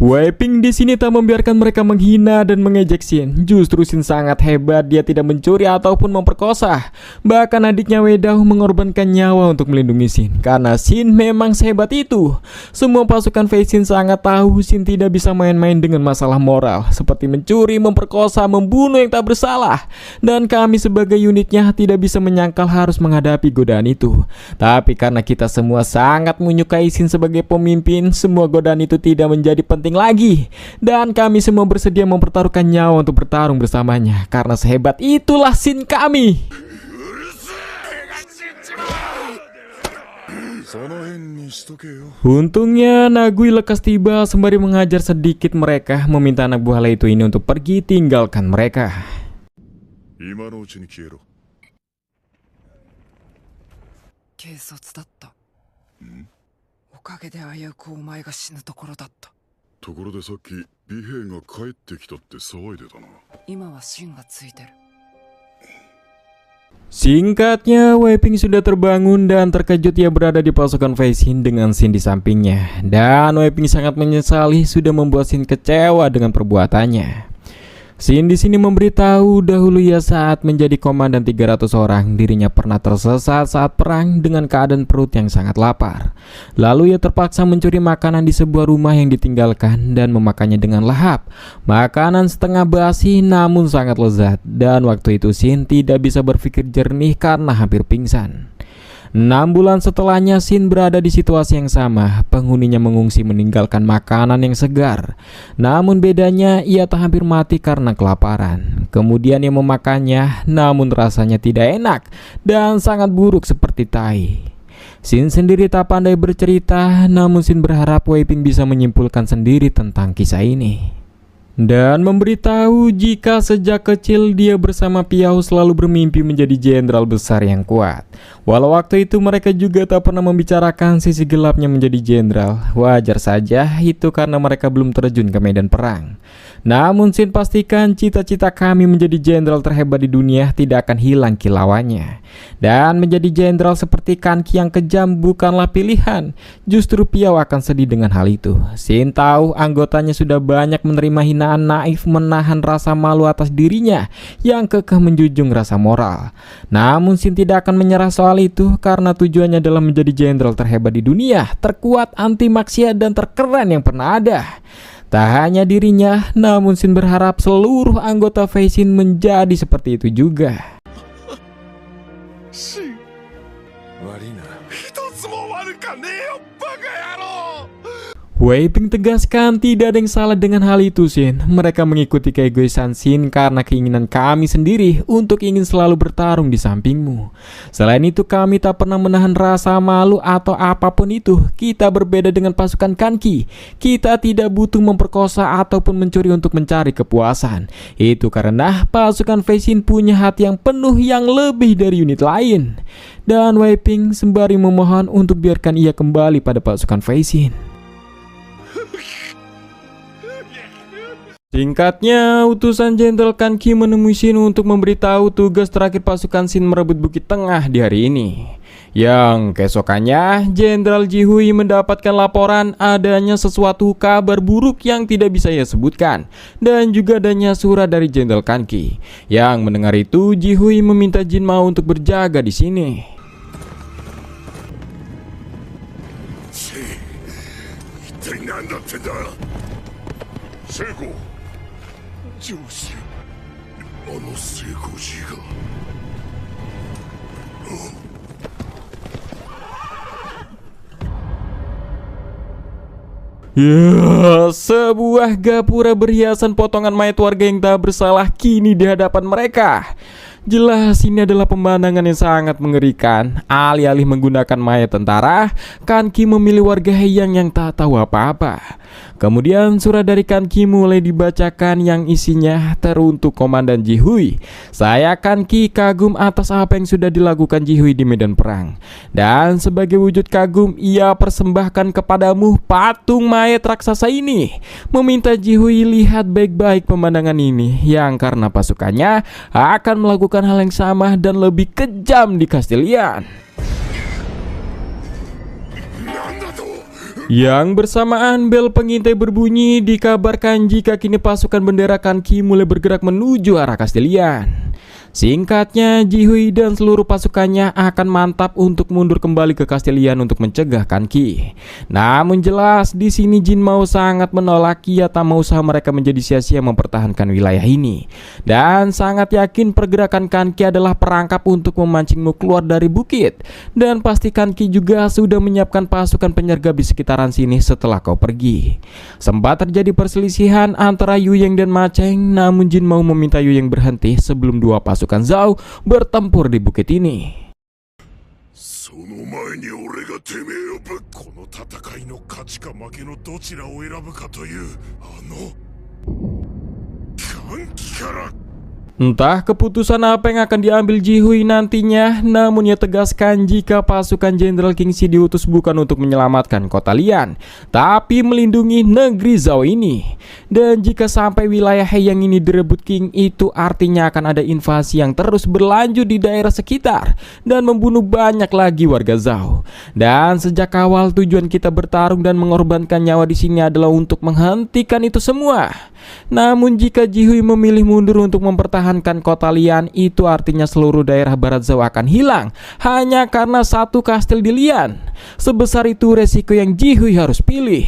Wei Ping di sini tak membiarkan mereka menghina dan mengejek Shin. Justru Shin sangat hebat, dia tidak mencuri ataupun memperkosa. Bahkan adiknya Wei Dao mengorbankan nyawa untuk melindungi Shin, karena Shin memang sehebat itu. Semua pasukan Feisin sangat tahu Shin tidak bisa main-main dengan masalah moral, seperti mencuri, memperkosa, membunuh yang tak bersalah. Dan kami sebagai unitnya tidak bisa menyangkal harus menghadapi godaan itu. Tapi karena kita semua sangat menyukai Shin sebagai pemimpin, semua godaan itu tidak menjadi penting lagi, dan kami semua bersedia mempertaruhkan nyawa untuk bertarung bersamanya karena sehebat itulah Shin kami. Untungnya Nagui lekas tiba sembari mengajar sedikit mereka, meminta anak buah Leito ini untuk pergi tinggalkan mereka. 今のうちに消えろ。警察だった。おかげで危うくお前が死ぬところだった。 ところでさっき美兵が帰ってきたって騒いでたな。今は芯がついてる。 Singkatnya, Wei Ping sudah terbangun dan terkejut ia berada di pasukan Feisin dengan Shin di sampingnya. Dan Wei Ping sangat menyesali sudah membuat Shin kecewa dengan perbuatannya. Shin di sini memberitahu dahulu ia saat menjadi komandan 300 orang, dirinya pernah tersesat saat perang dengan keadaan perut yang sangat lapar. Lalu ia terpaksa mencuri makanan di sebuah rumah yang ditinggalkan dan memakannya dengan lahap. Makanan setengah basi namun sangat lezat, dan waktu itu Shin tidak bisa berpikir jernih karena hampir pingsan. 6 bulan setelahnya Shin berada di situasi yang sama, penghuninya mengungsi meninggalkan makanan yang segar. Namun bedanya ia tak hampir mati karena kelaparan. Kemudian ia memakannya, namun rasanya tidak enak dan sangat buruk seperti tai. Shin sendiri tak pandai bercerita, namun Shin berharap Wei Ping bisa menyimpulkan sendiri tentang kisah ini. Dan memberitahu jika sejak kecil dia bersama Piao selalu bermimpi menjadi jenderal besar yang kuat. Walau waktu itu mereka juga tak pernah membicarakan sisi gelapnya menjadi jenderal. Wajar saja itu karena mereka belum terjun ke medan perang. Namun Shin pastikan cita-cita kami menjadi jenderal terhebat di dunia tidak akan hilang kilauannya. Dan menjadi jenderal seperti Kanki yang kejam bukanlah pilihan. Justru Piao akan sedih dengan hal itu. Shin tahu anggotanya sudah banyak menerima hinaan naif, menahan rasa malu atas dirinya yang kekeh menjunjung rasa moral. Namun Shin tidak akan menyerah soal itu karena tujuannya adalah menjadi jenderal terhebat di dunia, terkuat, anti maksiat dan terkeren yang pernah ada. Tak hanya dirinya, namun Shin berharap seluruh anggota Feisin menjadi seperti itu juga. 一つも悪かねえよバカ野郎。 Wei Ping tegaskan tidak ada yang salah dengan hal itu Shin. Mereka mengikuti keegoisan Shin karena keinginan kami sendiri untuk ingin selalu bertarung di sampingmu. Selain itu kami tak pernah menahan rasa malu atau apapun itu. Kita berbeda dengan pasukan Kanki. Kita tidak butuh memperkosa ataupun mencuri untuk mencari kepuasan. Itu karena pasukan Feisin punya hati yang penuh yang lebih dari unit lain. Dan Wei Ping sembari memohon untuk biarkan ia kembali pada pasukan Feisin. Singkatnya, utusan Jenderal Kanki menemui Shin untuk memberitahu tugas terakhir pasukan Shin merebut Bukit Tengah di hari ini. Yang keesokannya, Jenderal Jihui mendapatkan laporan adanya sesuatu kabar buruk yang tidak bisa ia sebutkan. Dan juga adanya surat dari Jenderal Kanki. Yang mendengar itu, Jihui meminta Jin Mao untuk berjaga di sini. 一体何だってんだ。聖子上司、あの聖子寺が。Ya, sebuah gapura berhiasan potongan mayat warga yang tak bersalah kini di hadapan mereka. Jelas ini adalah pemandangan yang sangat mengerikan. Alih-alih menggunakan mayat tentara, Kanki memilih warga Heiyang yang tak tahu apa-apa. Kemudian surat dari Kanki mulai dibacakan yang isinya teruntuk Komandan Jihui. Saya Kanki kagum atas apa yang sudah dilakukan Jihui di medan perang. Dan sebagai wujud kagum ia persembahkan kepadamu patung mayat raksasa ini. Meminta Jihui lihat baik-baik pemandangan ini yang karena pasukannya akan melakukan hal yang sama dan lebih kejam di Castilian. Yang bersamaan bel pengintai berbunyi dikabarkan jika kini pasukan bendera Kanki mulai bergerak menuju arah Castilian. Singkatnya, Jihui dan seluruh pasukannya akan mantap untuk mundur kembali ke Castilian untuk mencegah Kanki. Namun jelas di sini Jin Mao sangat menolak, ia tak mau usaha mereka menjadi sia-sia mempertahankan wilayah ini. Dan sangat yakin pergerakan Kanki adalah perangkap untuk memancingmu keluar dari bukit. Dan pasti Kanki juga sudah menyiapkan pasukan penyergap di sekitaran sini setelah kau pergi. Sempat terjadi perselisihan antara Yu Yeng dan Ma Cheng, namun Jin Mao meminta Yu Yeng berhenti sebelum dua pasukan Zhao bertempur di bukit ini. その前に俺がてめえをこの戦いの勝ちか負けのどちらを選ぶかという歓喜から Entah keputusan apa yang akan diambil Jihui nantinya, namun ia tegaskan jika pasukan Jenderal Kingxi diutus bukan untuk menyelamatkan kota Lian, tapi melindungi negeri Zhao ini. Dan jika sampai wilayah Heiyang ini direbut King, itu artinya akan ada invasi yang terus berlanjut di daerah sekitar dan membunuh banyak lagi warga Zhao. Dan sejak awal tujuan kita bertarung dan mengorbankan nyawa di sini adalah untuk menghentikan itu semua. Namun jika Jihui memilih mundur untuk mempertahankan kota Lian, itu artinya seluruh daerah barat Zhao akan hilang hanya karena satu kastil di Lian. Sebesar itu resiko yang Jihui harus pilih.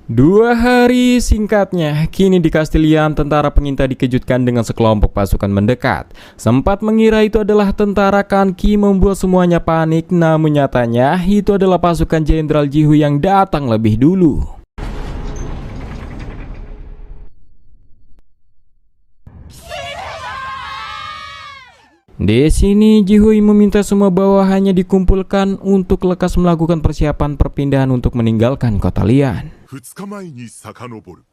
Dua hari singkatnya, kini di Castilian tentara pengintai dikejutkan dengan sekelompok pasukan mendekat. Sempat mengira itu adalah tentara Kanki membuat semuanya panik, namun nyatanya itu adalah pasukan Jenderal Jihui yang datang lebih dulu. Di sini Jihui meminta semua bawahannya dikumpulkan untuk lekas melakukan persiapan perpindahan untuk meninggalkan kota Lian. 2日前に遡る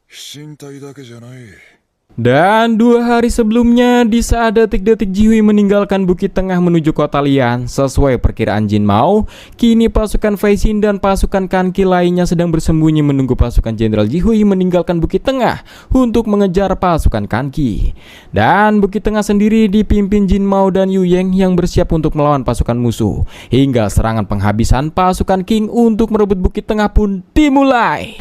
飛信隊だけじゃない Dan 2 hari sebelumnya, di saat detik-detik Jihui meninggalkan Bukit Tengah menuju kota Lian, sesuai perkiraan Jin Mao, kini pasukan Fei Xin dan pasukan Kanki lainnya sedang bersembunyi menunggu pasukan Jenderal Jihui meninggalkan Bukit Tengah untuk mengejar pasukan Kanki. Dan Bukit Tengah sendiri dipimpin Jin Mao dan Yu Yeng yang bersiap untuk melawan pasukan musuh. Hingga serangan penghabisan pasukan King untuk merebut Bukit Tengah pun dimulai.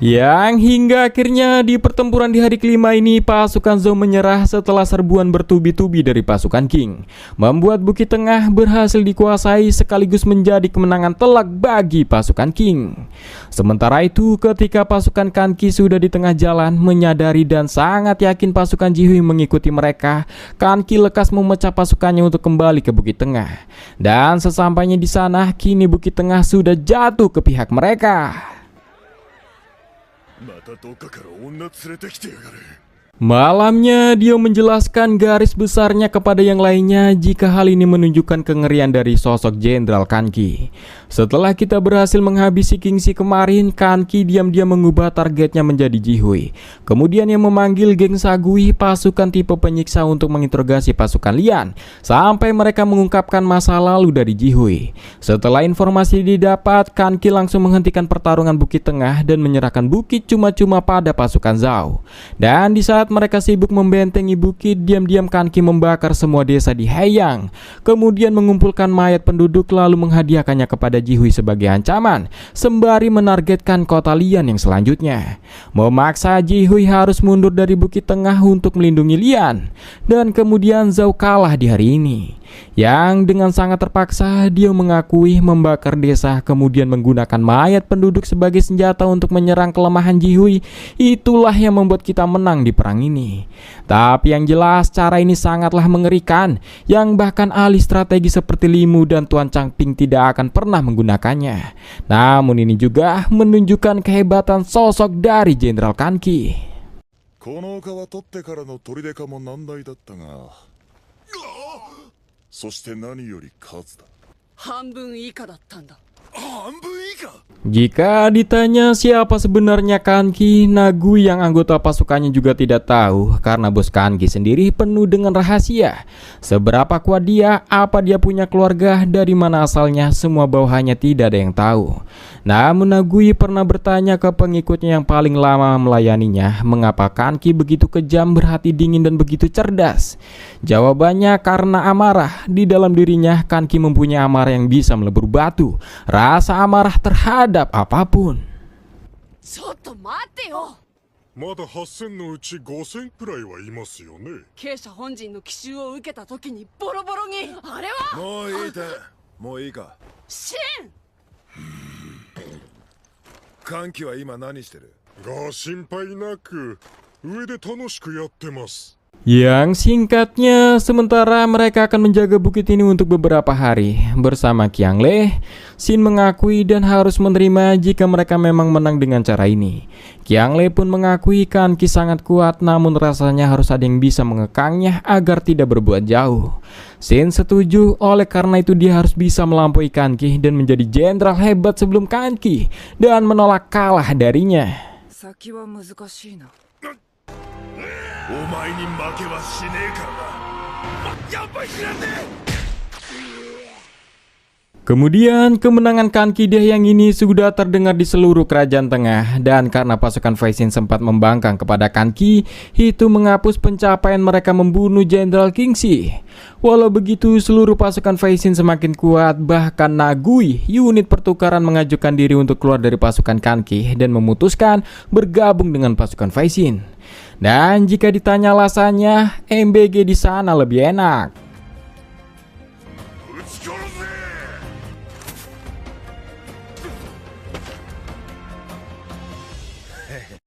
Yang hingga akhirnya di pertempuran di hari kelima ini pasukan Zhao menyerah setelah serbuan bertubi-tubi dari pasukan King, membuat Bukit Tengah berhasil dikuasai sekaligus menjadi kemenangan telak bagi pasukan King. Sementara itu ketika pasukan Kanki sudah di tengah jalan menyadari dan sangat yakin pasukan Jihui mengikuti mereka, Kanki lekas memecah pasukannya untuk kembali ke Bukit Tengah. Dan sesampainya di sana, kini Bukit Tengah sudah jatuh ke pihak mereka. またどっかから女連れてきてやがる Malamnya dia menjelaskan garis besarnya kepada yang lainnya jika hal ini menunjukkan kengerian dari sosok Jenderal Kanki. Setelah kita berhasil menghabisi Kingxi kemarin, Kanki diam-diam mengubah targetnya menjadi Jihui. Kemudian ia memanggil geng Sagui, pasukan tipe penyiksa, untuk menginterogasi pasukan Lian sampai mereka mengungkapkan masa lalu dari Jihui. Setelah informasi didapat, Kanki langsung menghentikan pertarungan Bukit Tengah dan menyerahkan bukit cuma-cuma pada pasukan Zhao. Dan di saat mereka sibuk membentengi bukit, diam-diam Kanki membakar semua desa di Heiyang, kemudian mengumpulkan mayat penduduk lalu menghadiahkannya kepada Jihui sebagai ancaman, sembari menargetkan kota Lian yang selanjutnya. Memaksa Jihui harus mundur dari Bukit Tengah untuk melindungi Lian, dan kemudian Zhao kalah di hari ini. yang dengan sangat terpaksa dia mengakui membakar desa kemudian menggunakan mayat penduduk sebagai senjata untuk menyerang kelemahan Jihui. Itulah yang membuat kita menang di perang ini. Tapi yang jelas cara ini sangatlah mengerikan, yang bahkan ahli strategi seperti Limu dan Tuan Changping tidak akan pernah menggunakannya. Namun ini juga menunjukkan kehebatan sosok dari Jenderal Kanki. この丘は取ってからの砦かも難題だったが、そして何より数だ。半分以下だったんだ。 半分以下。 Jika ditanya siapa sebenarnya Kanki, Nagui yang anggota pasukannya juga tidak tahu karena bos Kanki sendiri penuh dengan rahasia. Seberapa kuat dia, apa dia punya keluarga, dari mana asalnya, semua bawahannya tidak ada yang tahu. Namun Nagui pernah bertanya ke pengikutnya yang paling lama melayaninya, mengapa Kanki begitu kejam, berhati dingin dan begitu cerdas. Jawabannya karena amarah. Di dalam dirinya Kanki mempunyai amarah yang bisa melebur batu, rasa amarah terhadap apapun. ちょっと待ってよ。まだ8000のうち5000くらいはいますよね。慶社本陣の奇襲を受けた時にボロボロに。あれはもういいて、もういいか。シン。歓喜は今何してる？が心配なく上で楽しくやってます。 Yang singkatnya, sementara mereka akan menjaga bukit ini untuk beberapa hari bersama Qiangle, Shin mengakui dan harus menerima jika mereka memang menang dengan cara ini. Qiangle pun mengakui Kanki sangat kuat, namun rasanya harus ada yang bisa mengekangnya agar tidak berbuat jauh. Shin setuju, oleh karena itu dia harus bisa melampaui Kanki dan menjadi jenderal hebat sebelum Kanki dan menolak kalah darinya. 先は難しいな。 お前に負けはしねえからな。やっぱり知らねえ。 Kemudian kemenangan Kanki Daehyang ini sudah terdengar di seluruh kerajaan tengah, dan karena pasukan Faixin sempat membangkang kepada Kanki, itu menghapus pencapaian mereka membunuh Jenderal Kingxi. Walau begitu, seluruh pasukan Faixin semakin kuat, bahkan Nagui, unit pertukaran, mengajukan diri untuk keluar dari pasukan Kanki dan memutuskan bergabung dengan pasukan Faixin. Dan jika ditanya alasannya, MBG di sana lebih enak.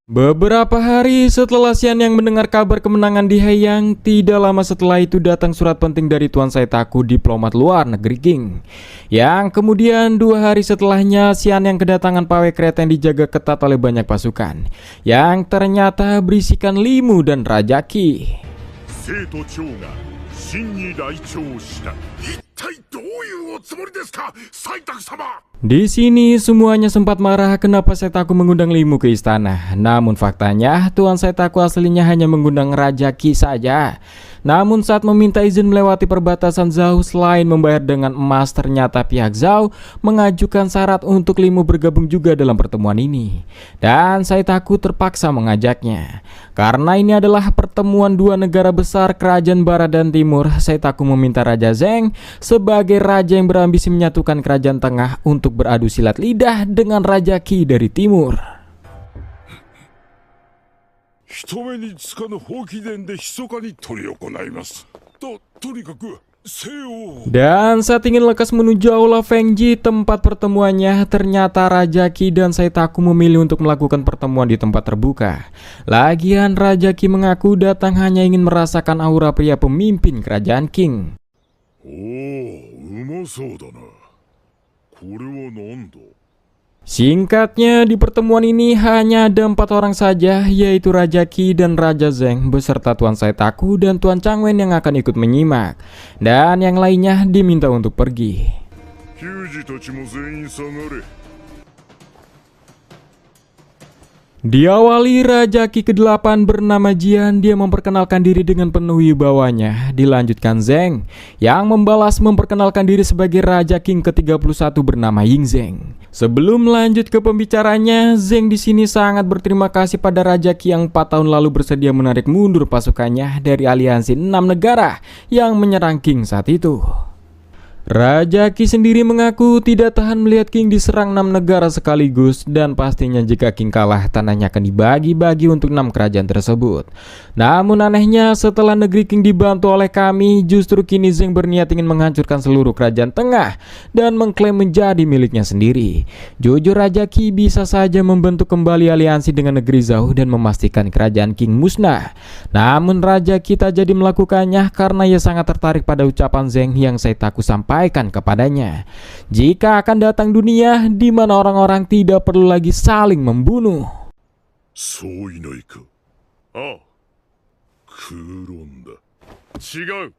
Beberapa hari setelah Xian yang mendengar kabar kemenangan di Haiyang, tidak lama setelah itu datang surat penting dari Tuan Saitaku, diplomat luar negeri Qing. Yang kemudian 2 hari setelahnya, Xian yang kedatangan pawai kereta yang dijaga ketat oleh banyak pasukan, yang ternyata berisikan Limu dan Raja Qi. 生徒長が真に来庁した。一体どういうおつもりですか、サイタク様。 Di sini semuanya sempat marah kenapa Saitaku mengundang Limu ke istana. Namun faktanya Tuan Saitaku aslinya hanya mengundang Raja Qi saja. Namun saat meminta izin melewati perbatasan Zhao, selain membayar dengan emas, ternyata pihak Zhao mengajukan syarat untuk Limu bergabung juga dalam pertemuan ini. Dan Saitaku terpaksa mengajaknya. Karena ini adalah pertemuan 2 negara besar kerajaan barat dan timur, Saitaku meminta Raja Zheng sebagai raja yang berambisi menyatukan kerajaan tengah untuk beradu silat lidah dengan Raja Qi dari timur. 人目につかぬ法貴殿で密かに執り行います。とにかく西欧。 Dan saat ingin lekas menuju Aula Fengji, tempat pertemuannya, ternyata Raja Qi dan Saitaku memilih untuk melakukan pertemuan di tempat terbuka. Lagian Raja Qi mengaku datang hanya ingin merasakan aura pria pemimpin kerajaan Qing. おお、うまそうだな。これは何だ。 Singkatnya, di pertemuan ini hanya ada 4 orang saja, yaitu Raja Qi dan Raja Zheng beserta Tuan Saitaku dan Tuan Changwen yang akan ikut menyimak, dan yang lainnya diminta untuk pergi. 球児たちも全員下がれ。 Diawali Raja Qi ke-8 bernama Jian, dia memperkenalkan diri dengan penuh wibawanya. Dilanjutkan Zheng yang membalas memperkenalkan diri sebagai Raja Qing ke-31 bernama Yingzheng. Sebelum lanjut ke pembicaranya, Zheng di sini sangat berterima kasih pada Raja Qi yang 4 tahun lalu bersedia menarik mundur pasukannya dari aliansi 6 negara yang menyerang Qing saat itu. Raja Qi sendiri mengaku tidak tahan melihat King diserang 6 negara sekaligus dan pastinya jika King kalah tanahnya akan dibagi-bagi untuk 6 kerajaan tersebut. Namun anehnya setelah negeri King dibantu oleh kami, justru kini Zheng berniat ingin menghancurkan seluruh kerajaan tengah dan mengklaim menjadi miliknya sendiri. Jujur Raja Qi bisa saja membentuk kembali aliansi dengan negeri Zhou dan memastikan kerajaan King musnah. Namun Raja Qi tak jadi melakukannya karena ia sangat tertarik pada ucapan Zheng yang Saitaku sampaikan kepadanya. Jika akan datang dunia di mana orang-orang tidak perlu lagi saling membunuh. そういないか。ああ、空論だ。違う。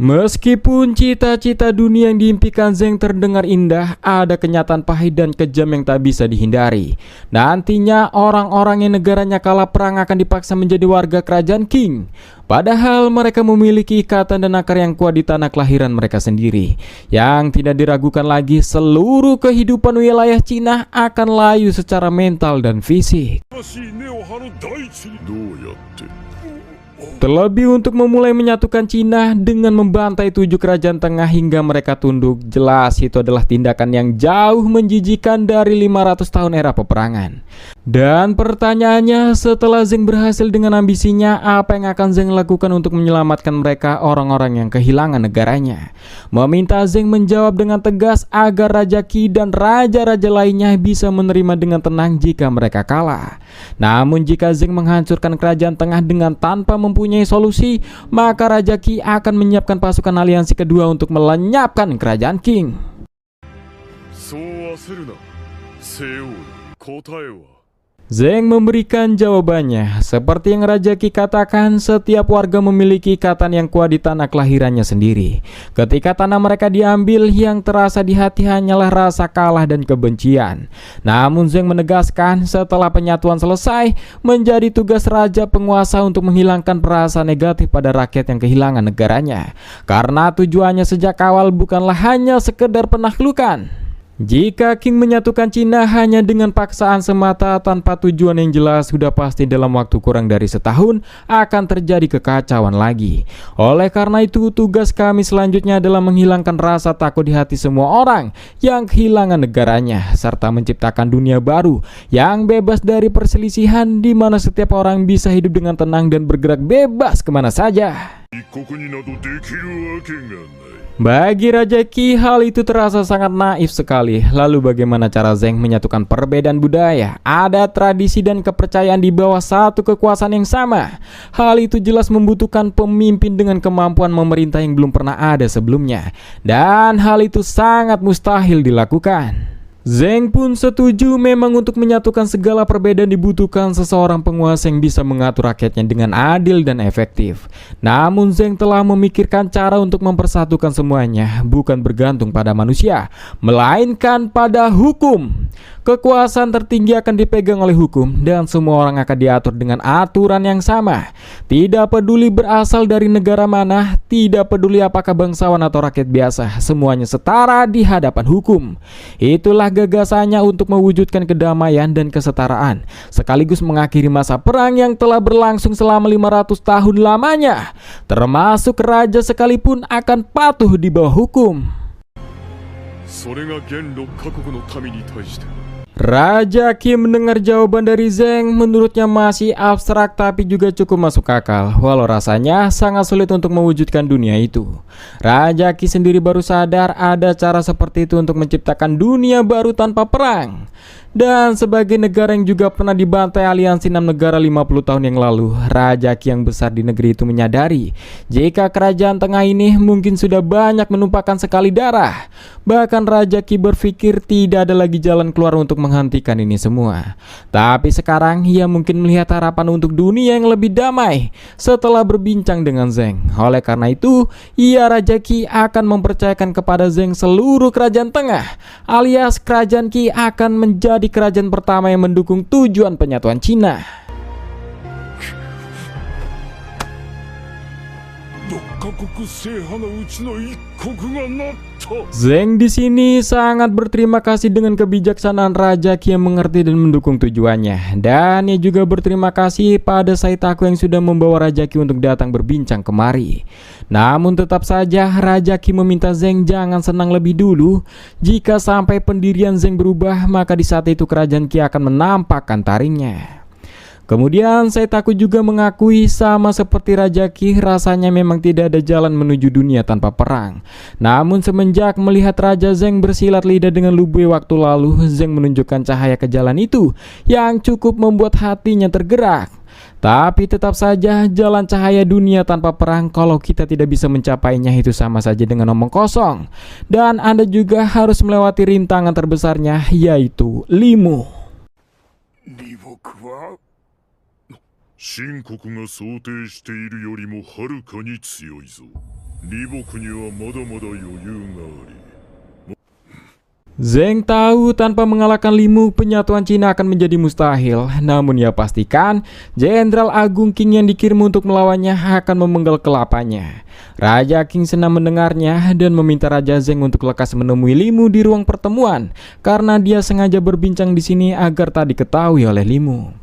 Meskipun cita-cita dunia yang diimpikan Zheng terdengar indah, ada kenyataan pahit dan kejam yang tak bisa dihindari. Nantinya orang-orang yang negaranya kalah perang akan dipaksa menjadi warga kerajaan King. Padahal mereka memiliki ikatan dan akar yang kuat di tanah kelahiran mereka sendiri. Yang tidak diragukan lagi, seluruh kehidupan wilayah Cina akan layu secara mental dan fisik. 新しい根を張る大地にどうやって。 Terlebih untuk memulai menyatukan Cina dengan membantai 7 kerajaan tengah hingga mereka tunduk, jelas itu adalah tindakan yang jauh menjijikan dari 500 tahun era peperangan. Dan pertanyaannya, setelah Zheng berhasil dengan ambisinya, apa yang akan Zheng lakukan untuk menyelamatkan mereka, orang-orang yang kehilangan negaranya? Meminta Zheng menjawab dengan tegas agar Raja Qi dan raja-raja lainnya bisa menerima dengan tenang jika mereka kalah. Namun jika Zheng menghancurkan kerajaan tengah dengan tanpa mempunyai solusi, maka Raja Qi akan menyiapkan pasukan aliansi kedua untuk melenyapkan kerajaan King. そう焦るな。背負う。答えは。 Zheng memberikan jawabannya. Seperti yang Raja Qi katakan, setiap warga memiliki ikatan yang kuat di tanah kelahirannya sendiri. Ketika tanah mereka diambil, yang terasa di hati hanyalah rasa kalah dan kebencian. Namun Zheng menegaskan setelah penyatuan selesai, menjadi tugas raja penguasa untuk menghilangkan perasaan negatif pada rakyat yang kehilangan negaranya. Karena tujuannya sejak awal bukanlah hanya sekedar penaklukan. Jika King menyatukan Cina hanya dengan paksaan semata tanpa tujuan yang jelas, sudah pasti dalam waktu kurang dari setahun akan terjadi kekacauan lagi. Oleh karena itu, tugas kami selanjutnya adalah menghilangkan rasa takut di hati semua orang yang kehilangan negaranya, serta menciptakan dunia baru yang bebas dari perselisihan, di mana setiap orang bisa hidup dengan tenang dan bergerak bebas kemana saja. 一国になどできるわけがない。 Bagi Raja Qi, hal itu terasa sangat naif sekali. Lalu bagaimana cara Zheng menyatukan perbedaan budaya, adat, tradisi, dan kepercayaan di bawah satu kekuasaan yang sama? Hal itu jelas membutuhkan pemimpin dengan kemampuan memerintah yang belum pernah ada sebelumnya. Dan hal itu sangat mustahil dilakukan. Zheng pun setuju, memang untuk menyatukan segala perbedaan dibutuhkan seseorang penguasa yang bisa mengatur rakyatnya dengan adil dan efektif. Namun Zheng telah memikirkan cara untuk mempersatukan semuanya, bukan bergantung pada manusia, melainkan pada hukum. Kekuasaan tertinggi akan dipegang oleh hukum dan semua orang akan diatur dengan aturan yang sama. Tidak peduli berasal dari negara mana, tidak peduli apakah bangsawan atau rakyat biasa, semuanya setara di hadapan hukum. Itulah gagasannya untuk mewujudkan kedamaian dan kesetaraan, sekaligus mengakhiri masa perang yang telah berlangsung selama 500 tahun lamanya. Termasuk raja sekalipun akan patuh di bawah hukum. それが現6カ国の民に対して。 Raja Qi mendengar jawaban dari Zheng, menurutnya masih abstrak tapi juga cukup masuk akal, walau rasanya sangat sulit untuk mewujudkan dunia itu. Raja Qi sendiri baru sadar ada cara seperti itu untuk menciptakan dunia baru tanpa perang. Dan sebagai negara yang juga pernah dibantai aliansi 6 negara 50 tahun yang lalu, Raja Qi yang besar di negeri itu menyadari jika kerajaan tengah ini mungkin sudah banyak menumpahkan sekali darah. Bahkan Raja Qi berpikir tidak ada lagi jalan keluar untuk menghentikan ini semua. Tapi sekarang ia mungkin melihat harapan untuk dunia yang lebih damai setelah berbincang dengan Zheng. Oleh karena itu, Raja Qi akan mempercayakan kepada Zheng seluruh kerajaan tengah, alias kerajaan Qi akan menjadi kerajaan pertama yang mendukung tujuan penyatuan Cina. 6カ国制覇のうちの1国がなった。Zeng di sini sangat berterima kasih dengan kebijaksanaan Raja Qi yang mengerti dan mendukung tujuannya. Dan ia juga berterima kasih pada Saitaku yang sudah membawa Raja Qi untuk datang berbincang kemari. Namun tetap saja Raja Qi meminta Zeng jangan senang lebih dulu. Jika sampai pendirian Zeng berubah, maka di saat itu kerajaan Qi akan menampakkan taringnya. Kemudian Saitaku juga mengakui sama seperti Raja Qi, rasanya memang tidak ada jalan menuju dunia tanpa perang. Namun semenjak melihat Raja Zeng bersilat lidah dengan Lu Bue waktu lalu, Zeng menunjukkan cahaya ke jalan itu yang cukup membuat hatinya tergerak. Tapi tetap saja jalan cahaya dunia tanpa perang, kalau kita tidak bisa mencapainya itu sama saja dengan omong kosong. Dan Anda juga harus melewati rintangan terbesarnya, yaitu Limu. 秦国が想定しているよりもはるかに強いぞ。李牧にはまだまだ余裕があり。Zeng tahu tanpa mengalahkan Limu, penyatuan Cina akan menjadi mustahil. Namun ia pastikan Jenderal Agung Qing yang dikirim untuk melawannya akan memenggal kelapanya. Raja Qing senang mendengarnya dan meminta Raja Zeng untuk lekas menemui Limu di ruang pertemuan, karena dia sengaja berbincang di sini agar tak diketahui oleh Limu.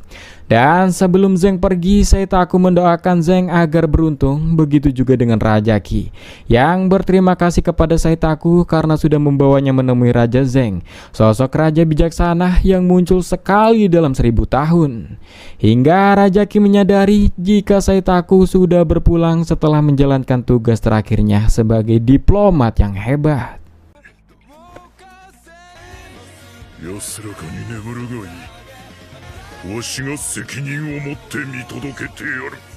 Dan sebelum Zeng pergi, Saitaku mendoakan Zeng agar beruntung. Begitu juga dengan Raja Qi yang berterima kasih kepada Saitaku karena sudah membawanya menemui Raja Zeng, sosok raja bijaksana yang muncul sekali dalam 1000 tahun. Hingga Raja Qi menyadari jika Saitaku sudah berpulang setelah menjalankan tugas terakhirnya sebagai diplomat yang hebat. 安らかに眠るがいい。わしが責任を持って見届けてやる。